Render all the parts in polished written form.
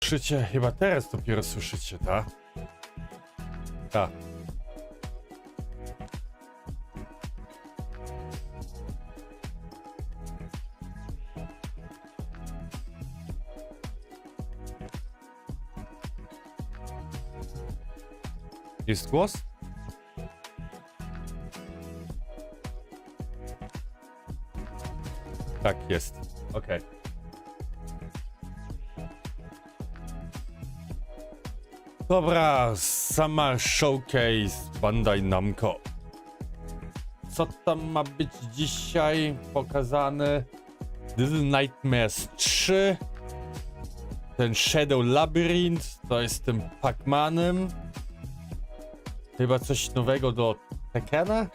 słyszycie, chyba teraz dopiero słyszycie, tak? Tak. Jest głos? Tak, jest. Okej. Dobra, Summer Showcase Bandai Namco. Co tam ma być dzisiaj pokazane? Little Nightmares 3. Ten Shadow Labyrinth, to jest tym Pac-Manem. Chyba coś nowego do Tekkena?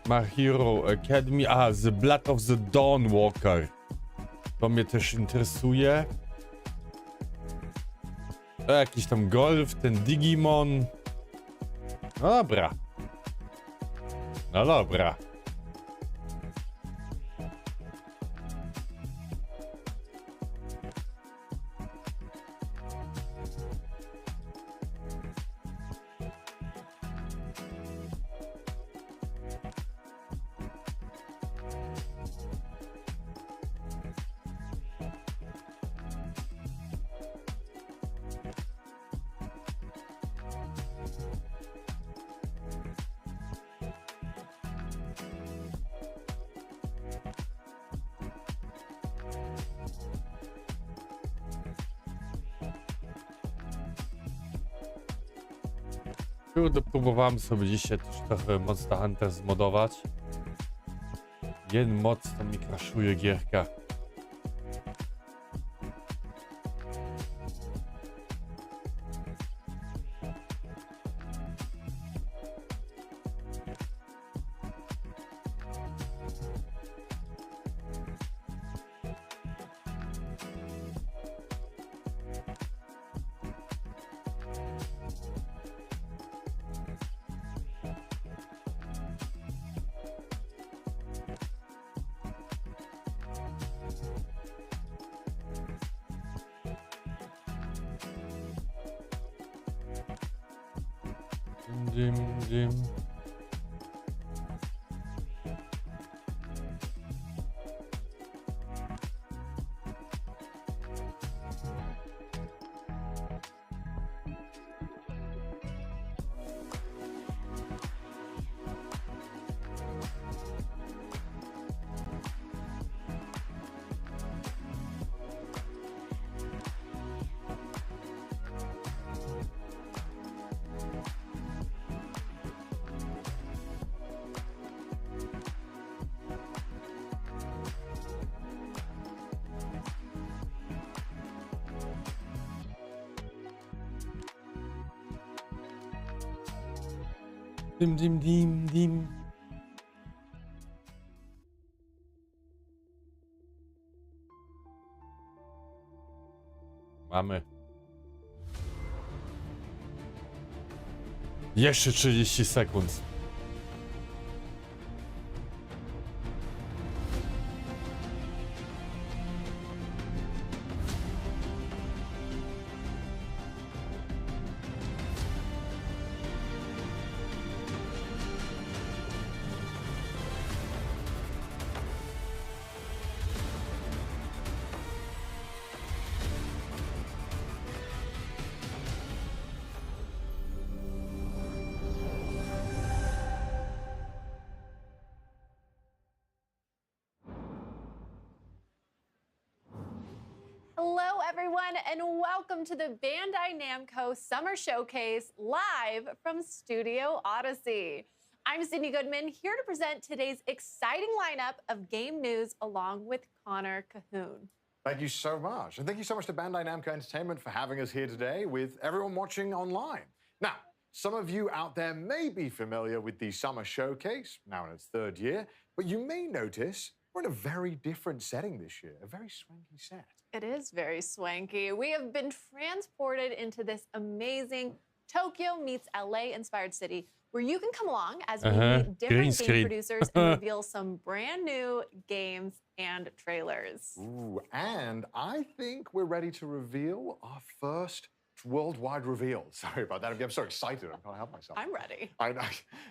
My Hero Academy. A, The Blood of the Dawnwalker. To mnie też interesuje. Jakiś tam golf, ten Digimon. No dobra. No dobra. Kurde, próbowałem sobie dzisiaj też trochę Monster Hunter zmodować. Jeden mod to mi crashuje gierka. Dim. Mamy. Jeszcze 30 sekund. Hello, everyone, and welcome to the Bandai Namco Summer Showcase live from Studio Odyssey. I'm Sydney Goodman, here to present today's exciting lineup of game news along with Connor Cahoon. Thank you so much. And thank you so much to Bandai Namco Entertainment for having us here today with everyone watching online. Now, some of you out there may be familiar with the Summer Showcase, now in its third year, but you may notice we're in a very different setting this year, a very swanky set. It is very swanky. We have been transported into this amazing Tokyo meets LA-inspired city, where you can come along as we Uh-huh. meet Green different game screen. producers and reveal some brand new games and trailers. Ooh, and I think we're ready to reveal our first worldwide reveal. Sorry about that. I'm so excited. I can't help myself. I'm ready.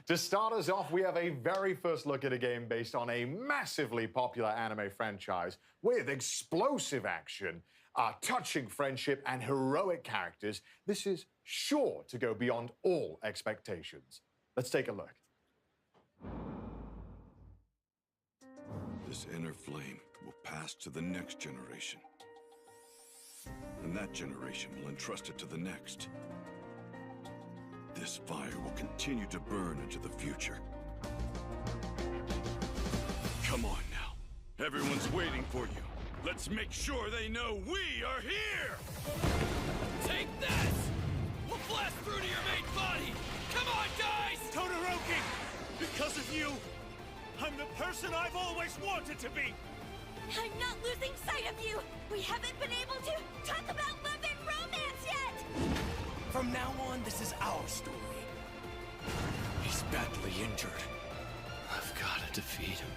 To start us off, we have a very first look at a game based on a massively popular anime franchise with explosive action, touching friendship, and heroic characters. This is sure to go beyond all expectations. Let's take a look. This inner flame will pass to the next generation. And that generation will entrust it to the next. This fire will continue to burn into the future. Come on now. Everyone's waiting for you. Let's make sure they know we are here! Take this! We'll blast through to your main body! Come on, guys! Todoroki! Because of you, I'm the person I've always wanted to be! I'm not losing sight of you! We haven't been able to talk about love and romance yet! From now on, this is our story. He's badly injured. I've gotta defeat him.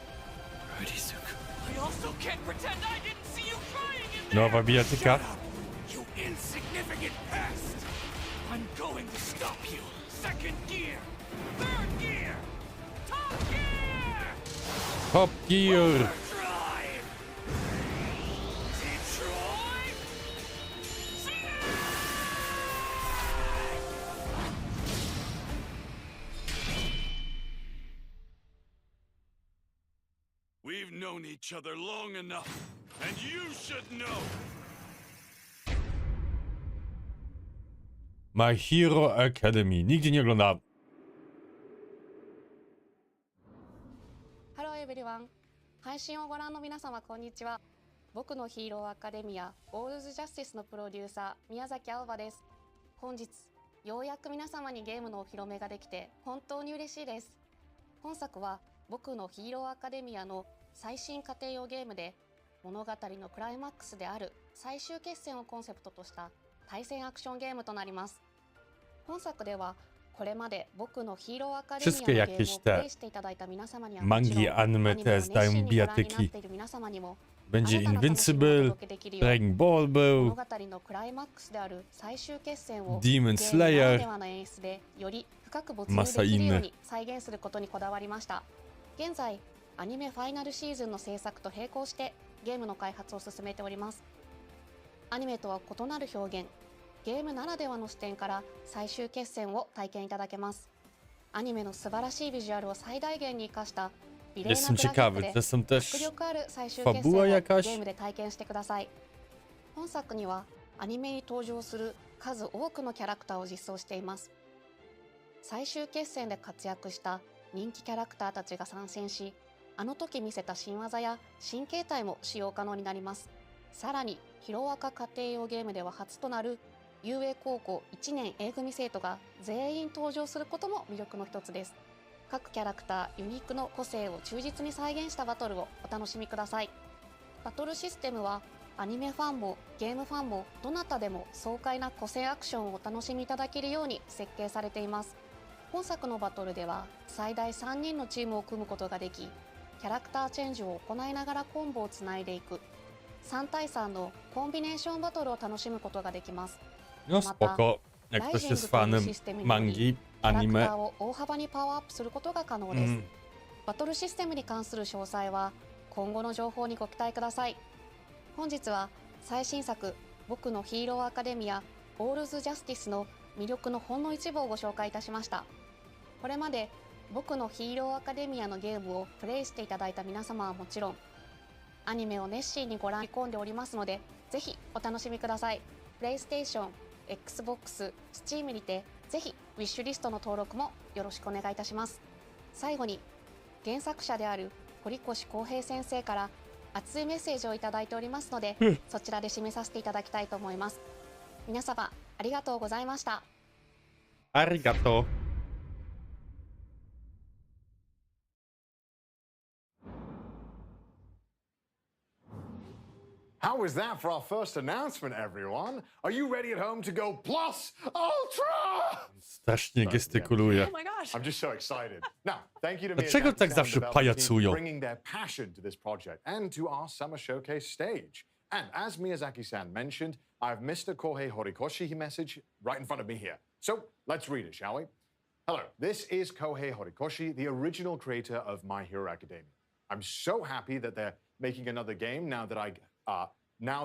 Ryuzuka. I also Can't pretend I didn't see you crying in there! Nowa bijatyka. Shut up, you insignificant pest! I'm going to stop you! Second gear! Third gear! Top gear! Top Gear. Overdrive! Detroit! We've known each other long enough, and you should know. My Hero Academy. Nigdzie nie oglądałem. Hello everyone. 配信をご覧の皆様こんにちは。僕のヒーローアカデミアオールズジャスティスのプロデューサー宮崎青葉です。本日ようやく皆様にゲームのお披露目ができて本当に嬉しいです。本作は僕のヒーローアカデミアの最新家庭用ゲームで物語のクライマックスである最終決戦をコンセプトとした対戦アクションゲームとなります。本作ではこれまで僕のヒーローアカデミアのゲームをプレイしていただいた皆様にはもちろん、mangi, anime też dają bijatyki. ている皆様にも Będzie 新たな楽しみをお Invincible, 届けできるよう Dragon Ball 物 był, 語のクライマックスである最終決戦を Demon ゲームなら Slayer ではの演出でより深く没入できるように再現することにこだわりました。現在アニメファイナルシーズンの制作と並行してゲームの開発を進めております。アニメとは異なる表現、ゲームならではの視点から最終決戦を体験いただけます。アニメの素晴らしいビジュアルを最大限に生かした美麗な Jestem グラフィッ ciekawy, クで to są 迫 też 力ある最終決戦を fabuła ゲ jakaś? ームで体験してください。本作にはアニメに登場する数多くのキャラクターを実装しています。最終決戦で活躍した人気キャラクターたちが参戦し、あの時見せた新技や新形態も使用可能になります。さらにヒロアカ家庭用ゲームでは初となる遊泳高校1年 A 組生徒が全員登場することも魅力の一つです。各キャラクターユニークの個性を忠実に再現したバトルをお楽しみください。バトルシステムはアニメファンもゲームファンもどなたでも爽快な個性アクションをお楽しみいただけるように設計されています。本作のバトルでは最大3人のチームを組むことができ、キャラクターチェンジを行いながらコンボをつないでいく3対3のコンビネーションバトルを楽しむことができます。 No spoko. Jak ktoś jest fanem mangi, キャラクタ anime. ーを大幅にパワーアップすることが可能です。バトルシステムに関する詳細は今後の情報にご期待ください。本日は最新作僕のヒーローアカデミアオールズジャスティスの魅力のほんの一部をご紹介いたしました。これまで僕のヒーローアカデミアのゲームをプレイしていただいた皆様はもちろん、アニメを熱心にご覧込んでおりますので、ぜひお楽しみください。プレイステーション、Xbox、Steam にてぜひウィッシュリストの登録もよろしくお願いいたします。最後に原作者である堀越康平先生から熱いメッセージをいただいておりますので、そちらで締めさせていただきたいと思います。皆様ありがとうございました。 Arigato. How was that for our first announcement, everyone? Are you ready at home to go plus ultra? Strasznie gestykuluje. Oh my gosh. I'm just so excited. Now, thank you to Dlaczego tak Miyazaki-san zawsze and development team pajacują? for bringing their passion to this project and to our summer showcase stage. And as Miyazaki-san mentioned, I have Mr. Kohei Horikoshi message right in front of me here. So let's read it, shall we? Hello, this is Kohei Horikoshi, the original creator of My Hero Academia. I'm so happy that they're making another game now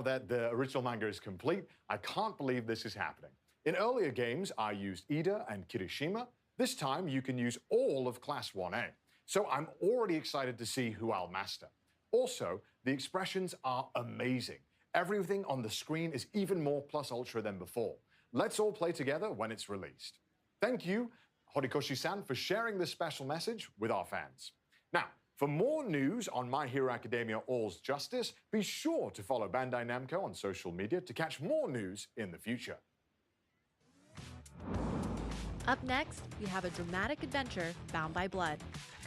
that the original manga is complete. I can't believe this is happening. In earlier games, I used Ida and Kirishima. This time, you can use all of Class 1A. So I'm already excited to see who I'll master. Also, the expressions are amazing. Everything on the screen is even more plus ultra than before. Let's all play together when it's released. Thank you, Horikoshi-san, for sharing this special message with our fans. Now, for more news on My Hero Academia All's Justice, be sure to follow Bandai Namco on social media to catch more news in the future. Up next, we have a dramatic adventure bound by blood.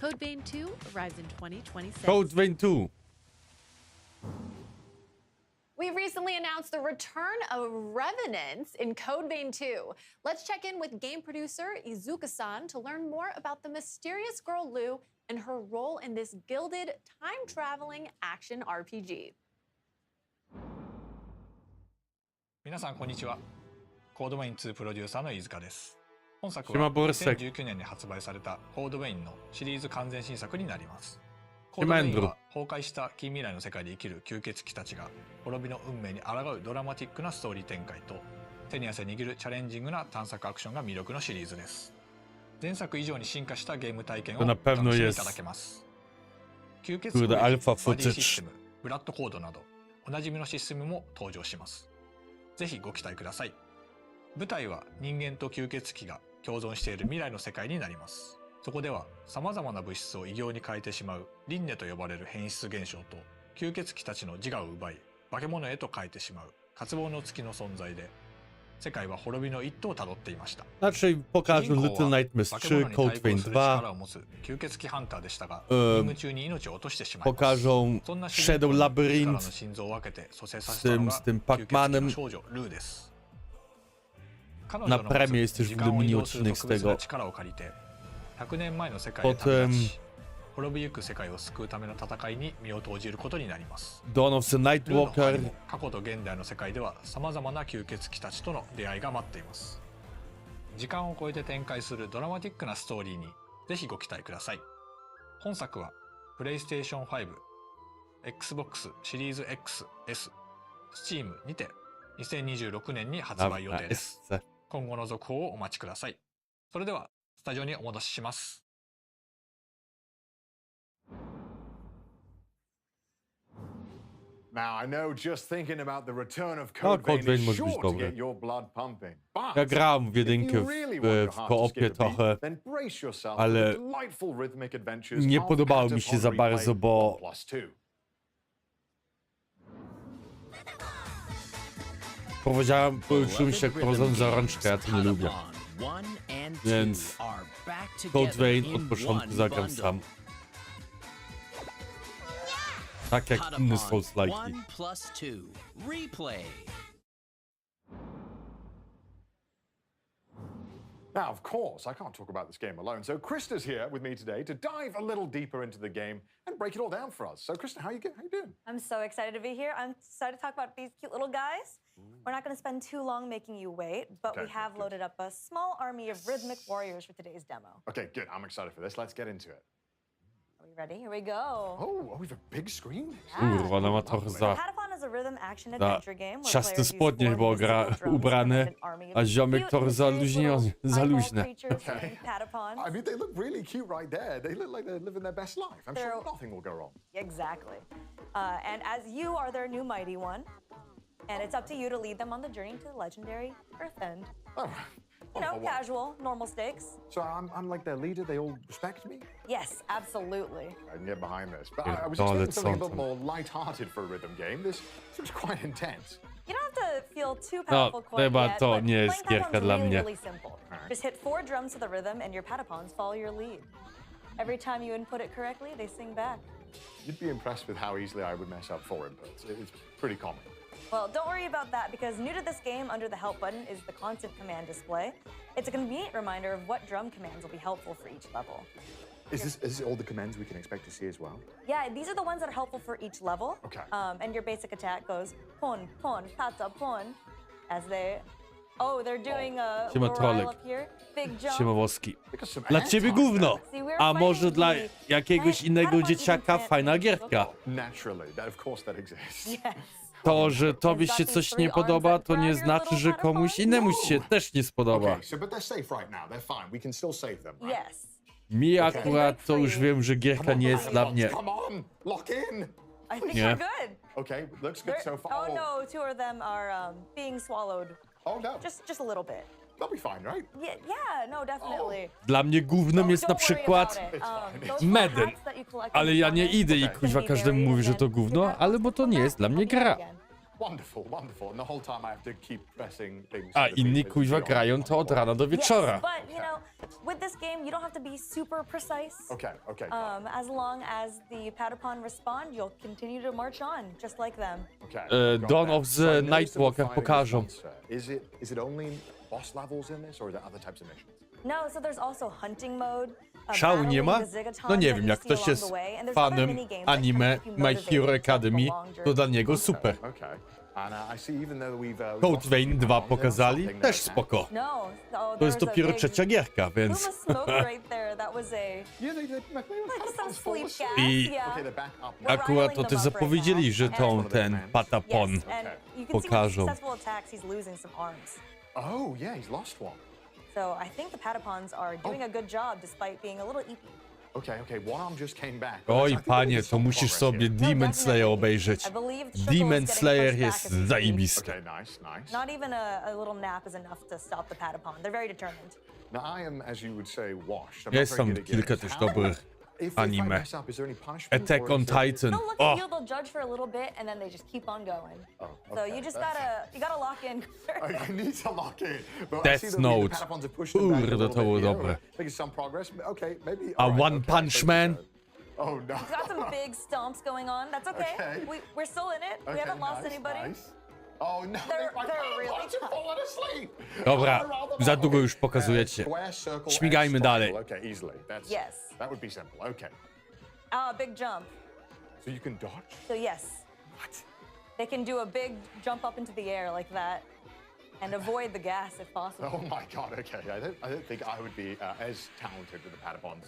Code Vein 2 arrives in 2026. Code Vein 2. We recently announced the return of revenants in Code Vein 2. Let's check in with game producer Izuka-san to learn more about the mysterious girl Lou and her role in this gilded, time-traveling action RPG. 皆さんこんにちは。コードウェイン2プロデューサーの飯塚です。本作は島ボルセ2019年に発売されたコードウェインのシリーズ完全新作になります。コードウェインは崩壊した近未来の世界で生きる吸血鬼たちが滅びの運命に抗うドラマティックなストーリー展開と手に汗握るチャレンジングな探索アクションが魅力のシリーズです。前作以上に進化したゲーム体験をお楽しみいただけます。吸血鬼バディシステム、ブラッドコードなどおなじみのシステムも登場します。ぜひご期待ください。舞台は人間と吸血鬼が共存している未来の世界になります。そこでは様々な物質を異形に変えてしまう輪廻と呼ばれる変質現象と吸血鬼たちの自我を奪い化け物へと変えてしまう渇望の月の存在で世界は滅びの一途をたどっていました。 Znaczy pokażą Little Nightmares 3, Code Vein 2, 吸血鬼ハンターでしたが、任務中に命を落としてしまいます。 pokażą Shadow Labyrinth の心臓を分けて蘇生させ z たのが tym 吸血鬼 Pac-Manem. の少女ルーです。 Na premie jest też w ogóle mini odcinek z tego. 100年前の世界へ旅立ち、滅びゆく世界を救うための戦いに身を投じることになります。 Dawn of the ルーの Nightwalker. 他にも過去と現代の世界では様々な吸血鬼たちとの出会いが待っています。時間を超えて展開するドラマティックなストーリーにぜひご期待ください。本作は PlayStation 5、Xbox シリーズ XS、Steam にて2026年に発売予定です。今後の続報をお待ちください。それではスタジオにお戻しします。 Now, I know just thinking about the return of Code Vein is sure to get your blood pumping. But Ja grałem w if jedynkę you w, really want w your heart to koopie skip a beat, trochę, then brace yourself ale for the delightful rhythmic adventures nie of podobało mi Cat się of za Replay bardzo, bo 1+2. poczułem się jak prowadzony za rączkę, ja to nie lubię. Więc Code Vein od początku zagram sam. Tak jak inne Souls-like'i. Now, of course, I can't talk about this game alone, so Krista's here with me today to dive a little deeper into the game and break it all down for us. So, Krista, how you doing? I'm so excited to be here. I'm excited to talk about these cute little guys. We're not going to spend too long making you wait, but we have loaded up a small army of rhythmic warriors for today's demo. Okay, good. I'm excited for this. Let's get into it. Are we ready? Here we go. Oh, we have a big screen? Kurwa, ona ma trochę za ciasne spodnie chyba ubrane, a ziomek trochę za luźne. Okay. I mean, they look really cute right there. They look like they're living their best life. I'm sure nothing will go wrong. Exactly. And as you are their new mighty one, and it's up to you to lead them on the journey to the legendary Earth End. Oh. You know, casual, normal stakes. So I'm like their leader, they all respect me? Yes, absolutely. I can get behind this. But I was expecting something a bit more light-hearted for a rhythm game. This seems quite intense. You don't have to feel too powerful quite yet, chyba to but nie jest playing gierka Patapons dla is mnie. really simple. Just hit 4 drums to the rhythm and your Patapons follow your lead. Every time you input it correctly, they sing back. You'd be impressed with how easily I would mess up four inputs. It's pretty common. Well, don't worry about that because new to this game under the help button is the constant command display. It's a convenient reminder of what drum commands will be helpful for each level. Is this all the commands we can expect to see as well? Yeah, these are the ones that are helpful for each level. Okay. And your basic attack goes pon, pon, pata, pon, as they... Oh, they're doing a morale up here. Big jump. Siema Woski. Dla ciebie gówno, a może dla jakiegoś innego dzieciaka fajna gierka. Naturally, of course that exists. Yes. To, że tobie się coś nie podoba, to nie znaczy, że komuś innemu się też nie spodoba. Okay, so but they're safe right now. They're fine. We can still save them, right? Yes. Mi akurat to już wiem, że gierka nie jest dla mnie. Come on, lock in. I think Yeah. you're good. Okay, looks good so far. Oh no, two of them are being swallowed. Oh no. Just a little bit. They'll be fine, right? Yeah, no, definitely. Dla mnie gównem jest na przykład Meden, ale ja nie idę i kuźwa każdemu mówi, że to gówno, ale bo to nie jest dla mnie gra. Wonderful, wonderful. And the whole time I have to keep pressing things. A inni kuźwa grają to od rana do wieczora. But you know, with this game, you don't have to be super precise. Okay. As long as the Patapon respond, you'll continue to march on, just like them. Okay. Dawn of the Nightwalker pokażą. Is it only boss levels in this, or is there other types of missions? No, so there's also hunting mode. Szału nie ma? No nie wiem, jak ktoś jest fanem anime My Hero Academy, to dla niego super. Code Vein 2 pokazali, też spoko. To jest dopiero trzecia gierka, więc... I akurat to też zapowiedzieli, że ten Patapon pokażą. Oh yeah, he's lost one. So I think the Patapons are doing a good job despite being a little eepy. Okay, one arm just came back. Oj panie, to musisz sobie Demon Slayer obejrzeć. Demon Slayer jest zajebisty. Okay, nice. Not even a little nap is enough to stop the Patapon. They're very determined. Now I am, as you would say, washed. Jest tam kilka też dobrych anime. Attack on Titan. They'll look at you, they'll judge for a little bit, and then they just keep on going. So you just gotta lock in. I need to lock in. Death Note. Kurde, to było dobre. A One Punch Man. Oh no. He's got some big stomps going on. That's okay. We're still in it. We haven't lost anybody. Oh no, they're really falling asleep. Dobra, za długo już pokazujecie. Śmigajmy dalej. Okay, easily. Yes. That would be simple. Okay. Big jump. So you can dodge? So yes. What? They can do a big jump up into the air like that and avoid the gas if possible. Oh my god, okay. I don't think I would be as talented with the Patapons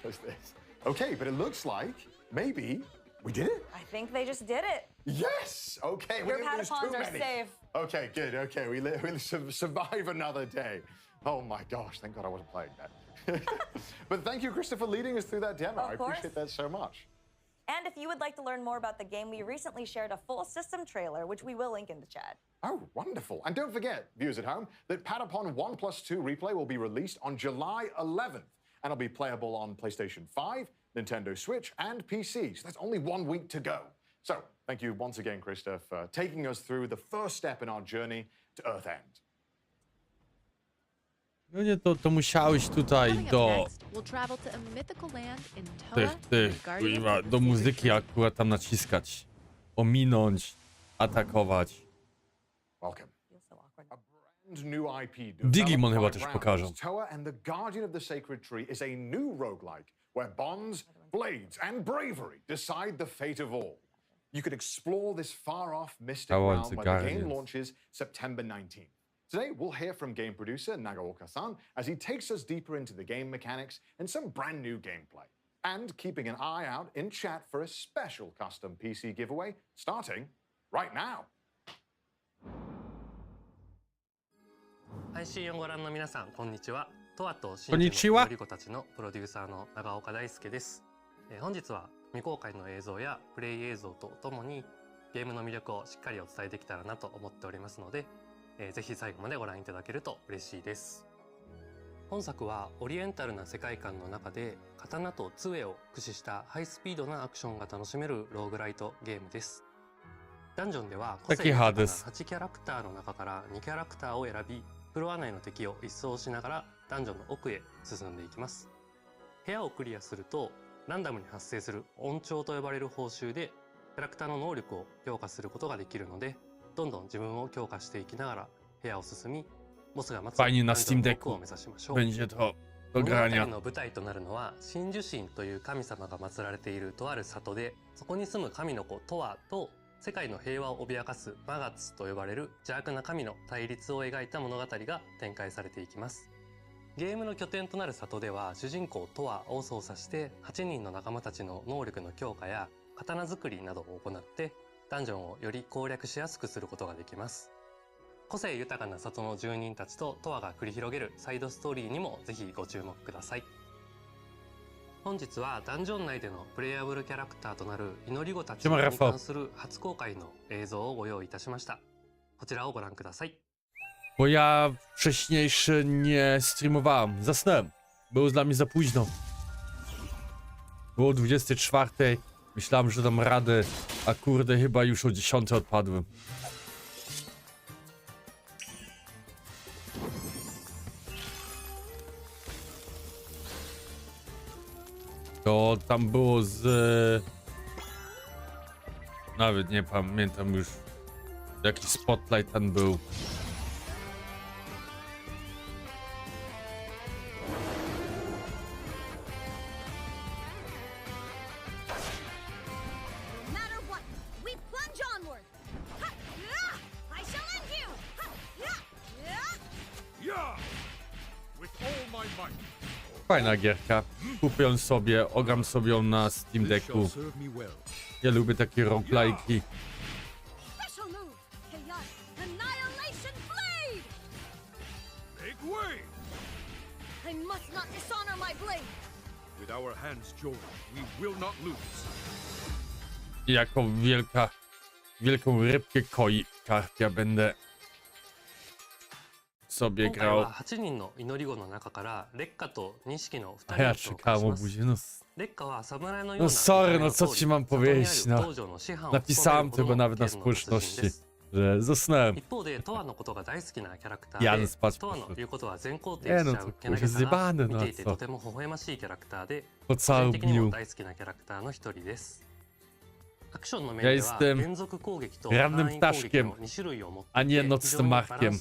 as this. Okay, but it looks like maybe we did it. I think they just did it. Yes! Okay, Your Patapons are safe. Okay, good. Okay, we'll survive another day. Oh my gosh, thank God I wasn't playing that. But thank you, Krista, for leading us through that demo. I appreciate that so much. And if you would like to learn more about the game, we recently shared a full system trailer, which we will link in the chat. Oh, wonderful. And don't forget, viewers at home, that Patapon 1+2 replay will be released on July 11th. And it'll be playable on PlayStation 5, Nintendo Switch, and PC. So that's only 1 week to go. So thank you once again, Krista, for taking us through the first step in our journey to Earth End. No nie, to musiałeś tutaj do... Kuźwa, do muzyki akurat tam naciskać. Ominąć, atakować. Digimon chyba też pokażą. Toa and the Guardian of the Sacred Tree is a new roguelike where bonds, blades, and bravery decide the fate of all. You could explore this far-off mystic realm when the game launches September 19th. Today, we'll hear from game producer Nagaoka-san as he takes us deeper into the game mechanics and some brand new gameplay. And keeping an eye out in chat for a special custom PC giveaway starting right now. 配信をご覧の皆さん、こんにちは。トアとシンジのより子たちのプロデューサーの長岡大輔です。本日は未公開の映像やプレイ映像とともにゲームの魅力をしっかりお伝えできたらなと思っておりますので、ぜひ最後までご覧いただけると嬉しいです。本作はオリエンタルな世界観の中で刀と杖を駆使したハイスピードなアクションが楽しめるローグライトゲームです。ダンジョンでは個性豊かな8キャラクターの中から2キャラクターを選び、フロア内の敵を一掃しながらダンジョンの奥へ進んでいきます。部屋をクリアするとランダムに発生する音調と呼ばれる報酬でキャラクターの能力を強化することができるので、どんどん自分を強化していきながら部屋を進み、ボスが待つダンジョンの奥を目指しましょう。Będzie to do 物語 grania. の舞台となるのは真珠神という神様が祀られているとある里で、そこに住む神の子トワと世界の平和を脅かすマガツと呼ばれる邪悪な神の対立を描いた物語が展開されていきます。ゲームの拠点となる里では主人公トワを操作して8人の仲間たちの能力の強化や刀作りなどを行ってダンジョンをより攻略しやすくすることができます。個性豊かな里の住人たちとトワが繰り広げるサイドストーリーにもぜひご注目ください。本日はダンジョン内でのプレイヤブルキャラクターとなる祈り子たちに関する初公開の映像をご用意いたしました。こちらをご覧ください。Bo ja wcześniejszy nie streamowałem. Zasnąłem. Było dla mnie za późno. Było o 24. Myślałem, że dam radę, a kurde chyba już o 10 odpadłem. To tam było z... Nawet nie pamiętam już, jaki spotlight tam był. Fajna gierka. Kupię ją sobie, ogram sobie ją na Steam Decku. Ja lubię takie roguelike'i. Jako wielką rybkę koi karpia będę sobie grał. A ja czekałem obuzie. No sorry, no co ci mam powiedzieć, no. Napisałem tego nawet na społeczności, że zasnąłem. Ja spać poszedł. Nie no, to kurczę zjebane, no co. Po całym dniu. Ja jestem rannym ptaszkiem, a nie nocnym markiem.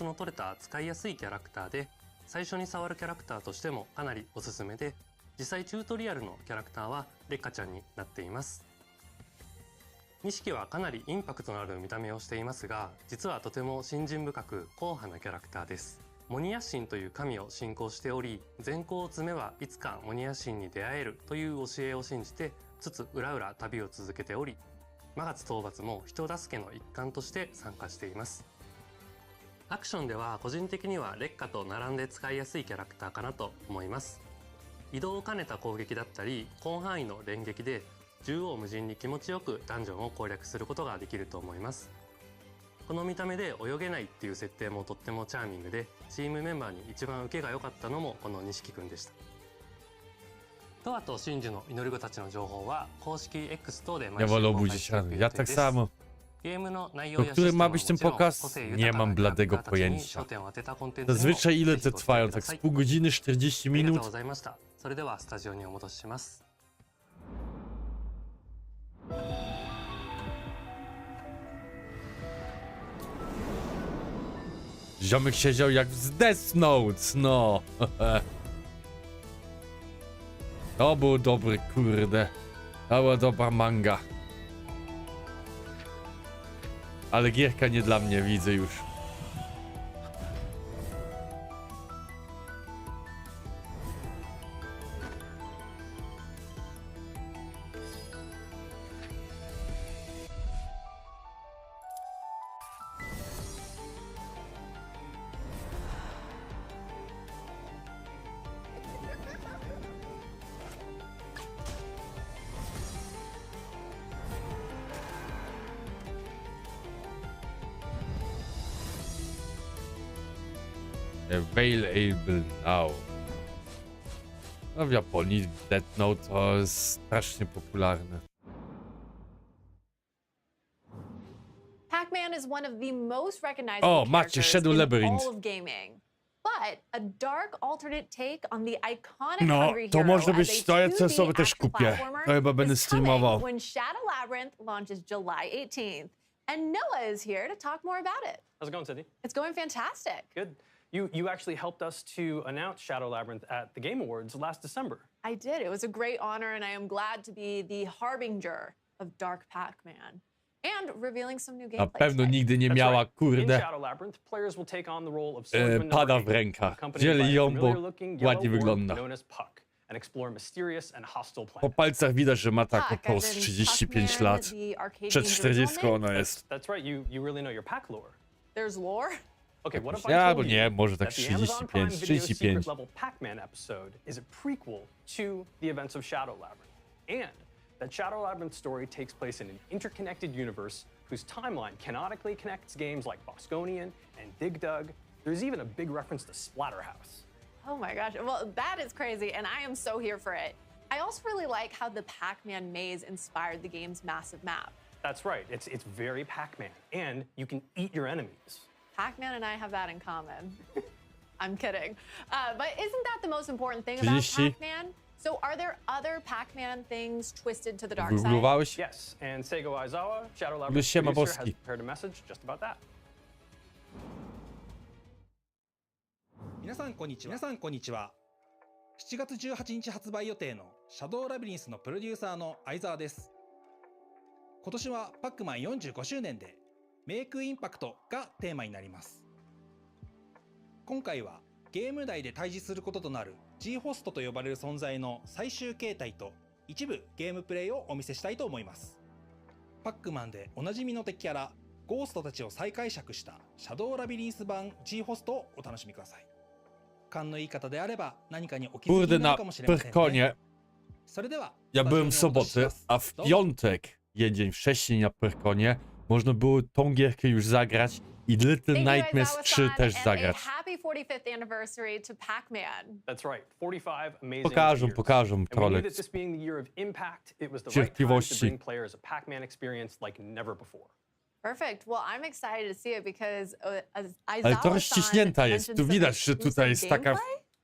最初に触るキャラクターとしてもかなりおすすめで、実際チュートリアルのキャラクターはレッカちゃんになっています。錦はかなりインパクトのある見た目をしていますが、実はとても信心深く硬派なキャラクターです。モニヤ神という神を信仰しており、善行を積めばいつかモニヤ神に出会えるという教えを信じてつつ裏裏旅を続けており、マガツ討伐も人助けの一環として参加しています。アクションでは個人的には烈火と並んで使いやすいキャラクターかなと思います。移動を兼ねた攻撃だったり広範囲の連撃で縦横無尽に気持ちよくダンジョンを攻略することができると思います。この見た目で泳げないっていう設定もとってもチャーミングで、チームメンバーに一番受けが良かったのもこの錦くんでした。トワと真珠の祈り子たちの情報は公式 X 等で毎週公開していく予定です。Do który ma być ten pokaz? Nie mam bladego pojęcia. Zazwyczaj ile te trwają? Tak z pół godziny, 40 minut? Ziomek siedział jak z Death Note, no. To był dobry, kurde. To była dobra manga. Ale gierka nie dla mnie, widzę już. Available now. No w Japonii Death Note to jest strasznie popularne. Pac-Man is one of the most recognizable characters Shadow in Labyrinth. all of gaming. But but a dark alternate take on the iconic No, Hungry to Hero może as być a to, ja 2D sobie też action kupię. platformer To chyba będę is coming streamował. when Shadow Labyrinth launches July 18th. And Noah is here to talk more about it. How's it going, Cindy? It's going fantastic. Good. You actually helped us to announce Shadow Labyrinth at the Game Awards last December. I did. It was a great honor, and I am glad to be the harbinger of Dark Pac-Man and revealing some new Na gameplay. pewno nigdy nie That's miała, right. In kurde, Shadow Labyrinth, players will take on the role of swordsman pada number w rękach. 8, accompanied Wzięli by a ją, bo familiar-looking yellow ładnie orb wygląda. known as Puck, and explore mysterious and hostile Po planets. palcach widać, że ma tak Puck, około as in 35 Pac-Man, lat. the arcade Przed game's 40 original ona name? jest. That's right. You really know your Pac lore. There's lore? Okay, what if I Ja, told bo you nie, może tak that the Amazon Prime 35, Video 35. secret level Pac-Man episode is a prequel to the events of Shadow Labyrinth, and that Shadow Labyrinth story takes place in an interconnected universe whose timeline canonically connects games like Bosconian and Dig Dug. There's even a big reference to Splatterhouse. Oh my gosh. Well, that is crazy, and I am so here for it. I also really like how the Pac-Man maze inspired the game's massive map. That's right. It's very Pac-Man, and you can eat your enemies. Pac-Man and I have that in common. I'm kidding. But isn't that the most important thing about 30. Pac-Man? So are there other Pac-Man things twisted to the dark side? Wygooglowałeś? Yes, and Seigo Aizawa, Shadow Lubię Labyrinth się, ma producer, has boski. prepared a message just about that. 皆さんこんにちは。7月18日発売予定のシャドウラビリンスのプロデューサーの相沢です。今年はパックマン45周年でメイクインパクトがテーマになります。今回はゲーム内で対峙することとなる G ホストと呼ばれる存在の最終形態と一部ゲームプレイをお見せしたいと思います。パックマンでおなじみの敵キャラゴーストたちを再解釈したシャドウラビリンス版 G ホストをお楽しみください。勘のいい方であれば何かにお気づき Kurde, にな na るかもしれませんね。 Pyrkonie. それでは Ja byłem w sobotę, a w piątek, jeden dzień wcześniej na Pyrkonie, można było tą gierkę już zagrać i Little Thank you, Nightmares 3 Aizawa-san, też and zagrać. a happy 45th anniversary to Pac-Man. That's right, 45 amazing Pokażą, years. pokażą And we trole. knew that this being the year of impact, it was the right time to Cierpliwości. bring players a Pac-Man experience like never before. Perfect. Well, I'm excited to see it because Ale trochę ściśnięta jest. Tu widać, że tutaj jest taka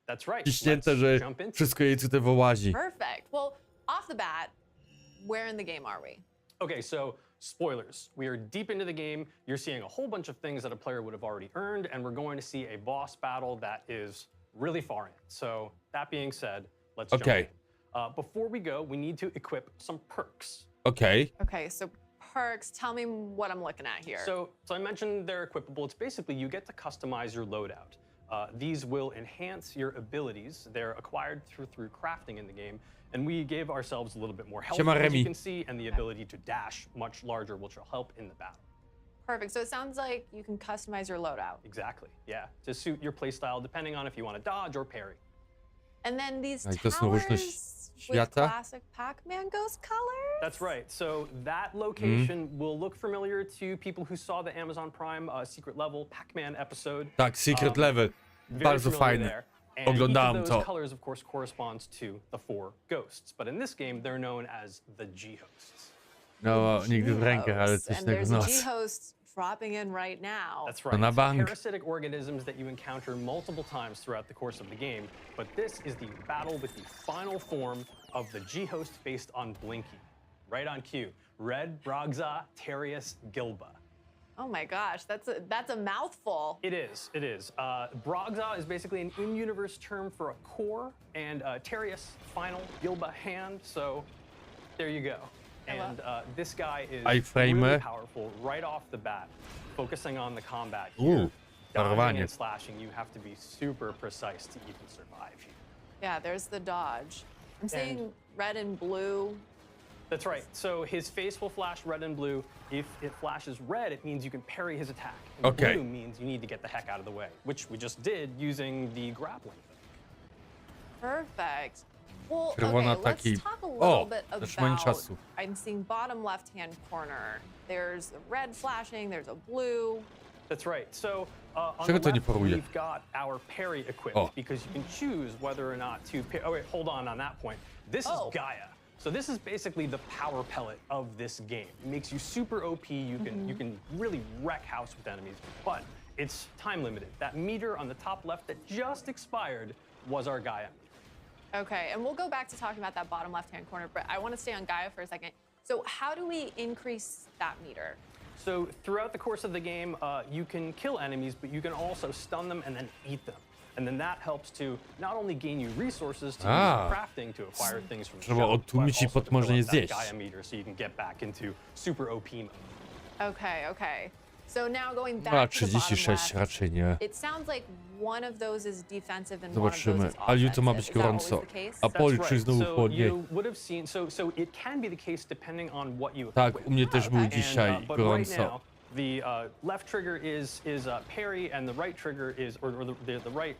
That's right. ściśnięta, Let's że jump into it. wszystko jej tutaj wyłazi. Perfect. Well, off the bat, where in the game are we? Okay, so spoilers. We are deep into the game. You're seeing a whole bunch of things that a player would have already earned, and we're going to see a boss battle that is really far in. So that being said, let's jump in. Before we go, we need to equip some perks. Okay. Okay, so perks, tell me what I'm looking at here. So I mentioned they're equipable. It's basically you get to customize your loadout. These will enhance your abilities. They're acquired through crafting in the game. And we gave ourselves a little bit more health, as you can see, and the ability to dash much larger, which will help in the battle. Perfect. So it sounds like you can customize your loadout. Exactly, yeah. To suit your playstyle, depending on if you want to dodge or parry. And then these A i to są różne towers with świata? classic Pac-Man ghost colors? That's right. So that location will look familiar to people who saw the Amazon Prime Secret Level Pac-Man episode. Tak, Secret Level. Very Bardzo familiar fajne. there. And Oglądałem each of those to. colors, of course, corresponds to the 4 ghosts. But in this game, they're known as the G-hosts. No, nigdy w rękach, ale coś And tego there's w a nos. G-host dropping in right now. That's To right. na bank. Parasitic organisms that you encounter multiple times throughout the course of the game. But this is the battle with the final form of the G-host based on Blinky. Right on cue. Red Brogza Terius Gilba. Oh my gosh, that's a mouthful. It is, it is. Brogza is basically an in-universe term for a core, and Terius, final, Gilba, hand, so there you go. And this guy is really powerful right off the bat, focusing on the combat here. Dodging and slashing, you have to be super precise to even survive here. Yeah, there's the dodge. I'm seeing red and blue. That's right. So his face will flash red and blue. If it flashes red, it means you can parry his attack. And blue means you need to get the heck out of the way, which we just did using the grappling thing. Perfect. Well, Czerwone okay, let's ataki. talk a little bit znaczy mam about, czasu. I'm seeing bottom left-hand corner. There's a red flashing, there's a blue. That's right. So on Czego the to nie left, paruje? we've got our parry equipped because you can choose whether or not to parry. Oh wait, hold on that point. This is Gaia. So this is basically the power pellet of this game. It makes you super OP. You can really wreck house with enemies. But it's time limited. That meter on the top left that just expired was our Gaia meter. Okay, and we'll go back to talking about that bottom left-hand corner, but I want to stay on Gaia for a second. So how do we increase that meter? So throughout the course of the game, you can kill enemies, but you can also stun them and then eat them. And then that helps to not only gain you resources to use crafting to acquire things from the Trzeba shop, odtłumić i but pot można nie also to fill up zjeść. that Gaia meter so you can get back into super OP mode. Okay. So now going A, back to the bottom 36 left, raczej nie. it sounds like one of those is defensive and one of those Zobaczymy. is Ale jutro ma offensive. być Is that always gorąco. the case? A That's policzył right. znowu So chłodniej. you would have seen, so it can be the case depending on what you Tak, equip. u mnie też był And, dzisiaj but right gorąco. now, the left trigger is parry, and the right trigger is, or the right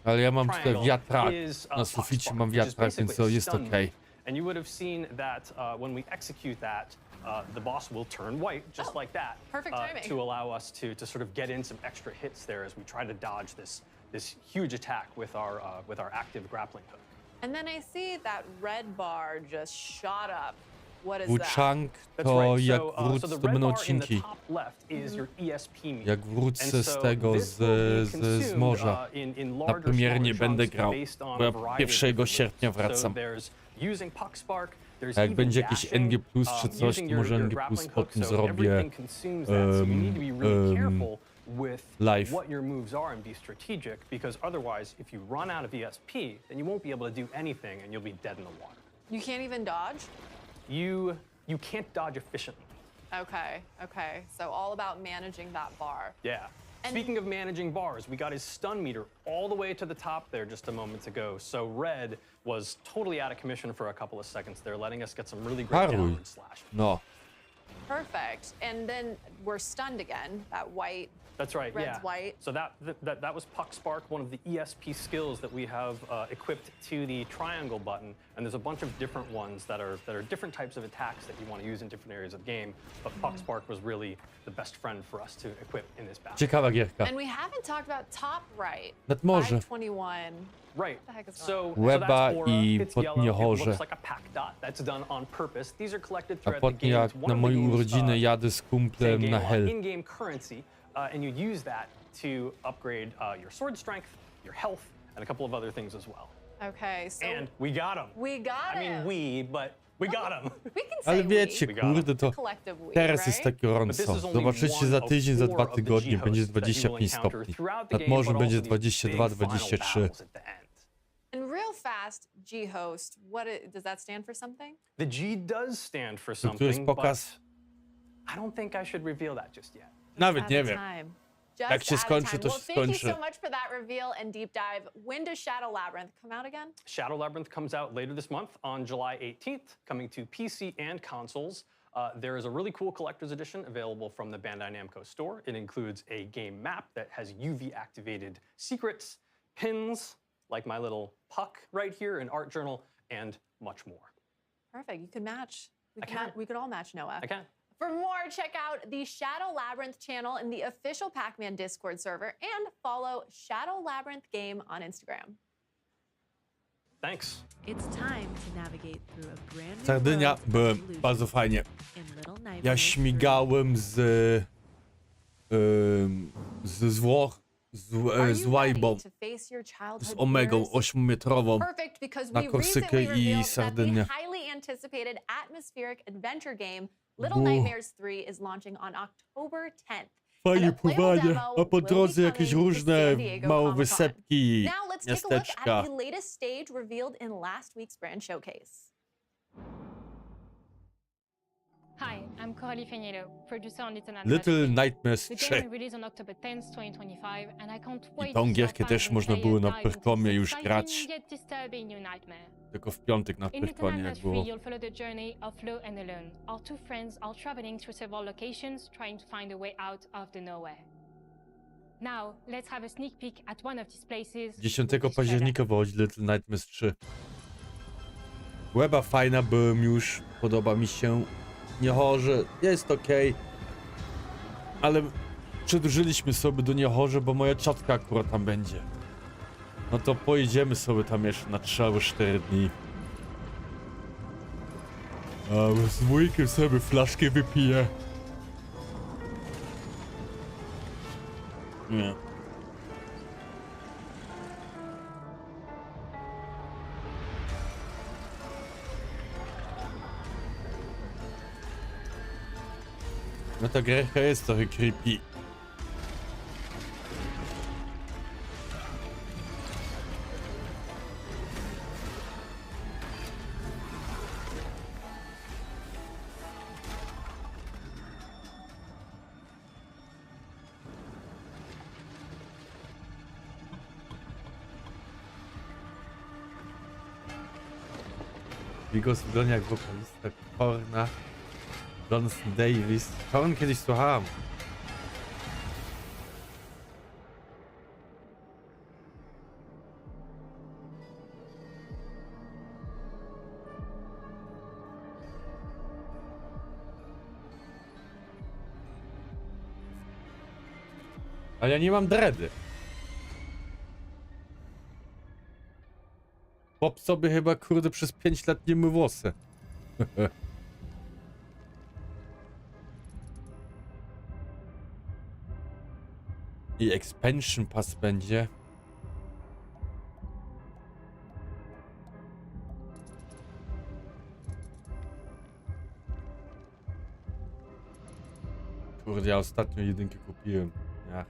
Ale ja mam tutaj triangle wiatrak. is, Na suficie mam which is wiatrak, więc to basically jest stun okej. move. And you would have seen that when we execute that, the boss will turn white, just like that, perfect timing. to allow us to sort of get in some extra hits there as we try to dodge this huge attack with our active grappling hook. And then I see that red bar just shot up. What is that? Wuchang That's to right. jak So, wrócę, so the to red będą bar in the odcinki. top left is your ESP meter. Jak wrócę And z so tego, this will be z consumed, morza. in Na larger, premierę nie smaller będę chunks grał, based on bo ja a variety of 1 different sierpnia routes. So wracam. there's using puck spark, there's A jak even będzie jakiś dashing, NG+, czy coś, using to może your NG+, grappling potem hook, so zrobię everything consumes that, so you need to be really careful with live. what your moves are and be strategic, because otherwise, if you run out of ESP, then you won't be able to do anything and you'll be dead in the water. You can't even dodge? You can't dodge efficiently. Okay. So all about managing that bar. Yeah. And speaking of managing bars, we got his stun meter all the way to the top there just a moment ago. So red was totally out of commission for a couple of seconds there, letting us get some really great Karl. downward slash. No. Perfect. And then we're stunned again. That white. That's right, Red's yeah. white. So that was Puck Spark, one of the ESP skills that we have equipped to the triangle button. And there's a bunch of different ones that are different types of attacks that you want to use in different areas of the game. But Puck Spark was really the best friend for us to equip in this battle. Ciekawa gierka. And we haven't talked about top right. Nad morze. 521. Right. What the heck is So Łeba that's aura, i it's yellow, it Podniechorze. looks like a pack dot. That's done on purpose. These are collected A throughout the potem game. jak It's one na of the moje game's, urodziny jadę z kumplem na hel. in-game currency, and you use that to upgrade your sword strength, your health, and a couple of other things as well. Okay, so And we got him. we got I mean, him. but we got him. We can say Ale wiecie, we. kurde, to Collective we, teraz jest right? tak gorąco. Zobaczycie za tydzień, za 2 tygodnie będzie 25 stopni. Nad morzem będzie 22-23. And real fast, G host, does that stand for something? The G does stand for To tu jest something, pokaz. but I don't think I should reveal that just yet. Nawet nie At a wiem. time. Jak Just się at a skończy, time. to Well, się thank you skończy. so much for that reveal and deep dive. When does Shadow Labyrinth come out again? Shadow Labyrinth comes out later this month on July 18th, coming to PC and consoles. There is a really cool collector's edition available from the Bandai Namco store. It includes a game map that has UV-activated secrets, pins, like my little puck right here, an art journal, and much more. Perfect. You can match. can. We could all match Noah. I can. For more, check out the Shadow Labyrinth channel in the official Pac-Man Discord server and follow Shadow Labyrinth Game on Instagram. Thanks. It's time to navigate through a brand new Sardynia, world of byłem illusion bardzo fajnie. in Little Nightmares Ja 3. śmigałem z Włoch, z Łajbą, To face your childhood z Omegą fears? 8-metrową Perfect, because na we Korsykę recently i revealed that the Sardynię. highly anticipated atmospheric adventure game Little Uff. Nightmares 3 is launching on October 10th. Fajnie And a playable pływanie, demo a po will be drodze jakieś coming to różne San Diego małe Comic-Con. wysepki, Now let's take a look at miasteczka. the latest stage revealed in last week's brand showcase. Hi, I'm Coralie Feniello, producer on Little Little Nightmares The 3. game will release on October 10th, 2025, and I can't wait I tą to gierkę start też finding można players było na dive into Pyrkomie this już exciting grać. yet disturbing new nightmare. Tylko w piątek na In Little Pyrkonie jak Nightmares 3, było. you'll follow the journey of Flo and Alone. Our two friends are traveling through several locations, trying to find a way out of the nowhere. Now, let's have a sneak peek at one of these places. 10 with this października wychodzi Little Nightmares 3. Łeba fajna, byłem już, podoba mi się. Niechorze, jest okej. Ale przedłużyliśmy sobie do Niechorze, bo moja ciotka akurat tam będzie. No to pojedziemy sobie tam jeszcze na 3 albo 4 dni. A z wujkiem sobie flaszkę wypiję. Nie. No ta gierka jest trochę creepy. Bigos wygląda jak wokalista Korna. Johnson Davis. Korn kiedyś słuchałem. Ale ja nie mam dready. Chłop sobie chyba kurde przez 5 lat nie mył włosy. I expansion pass będzie. Kurde, ja ostatnio jedynkę kupiłem. Ja.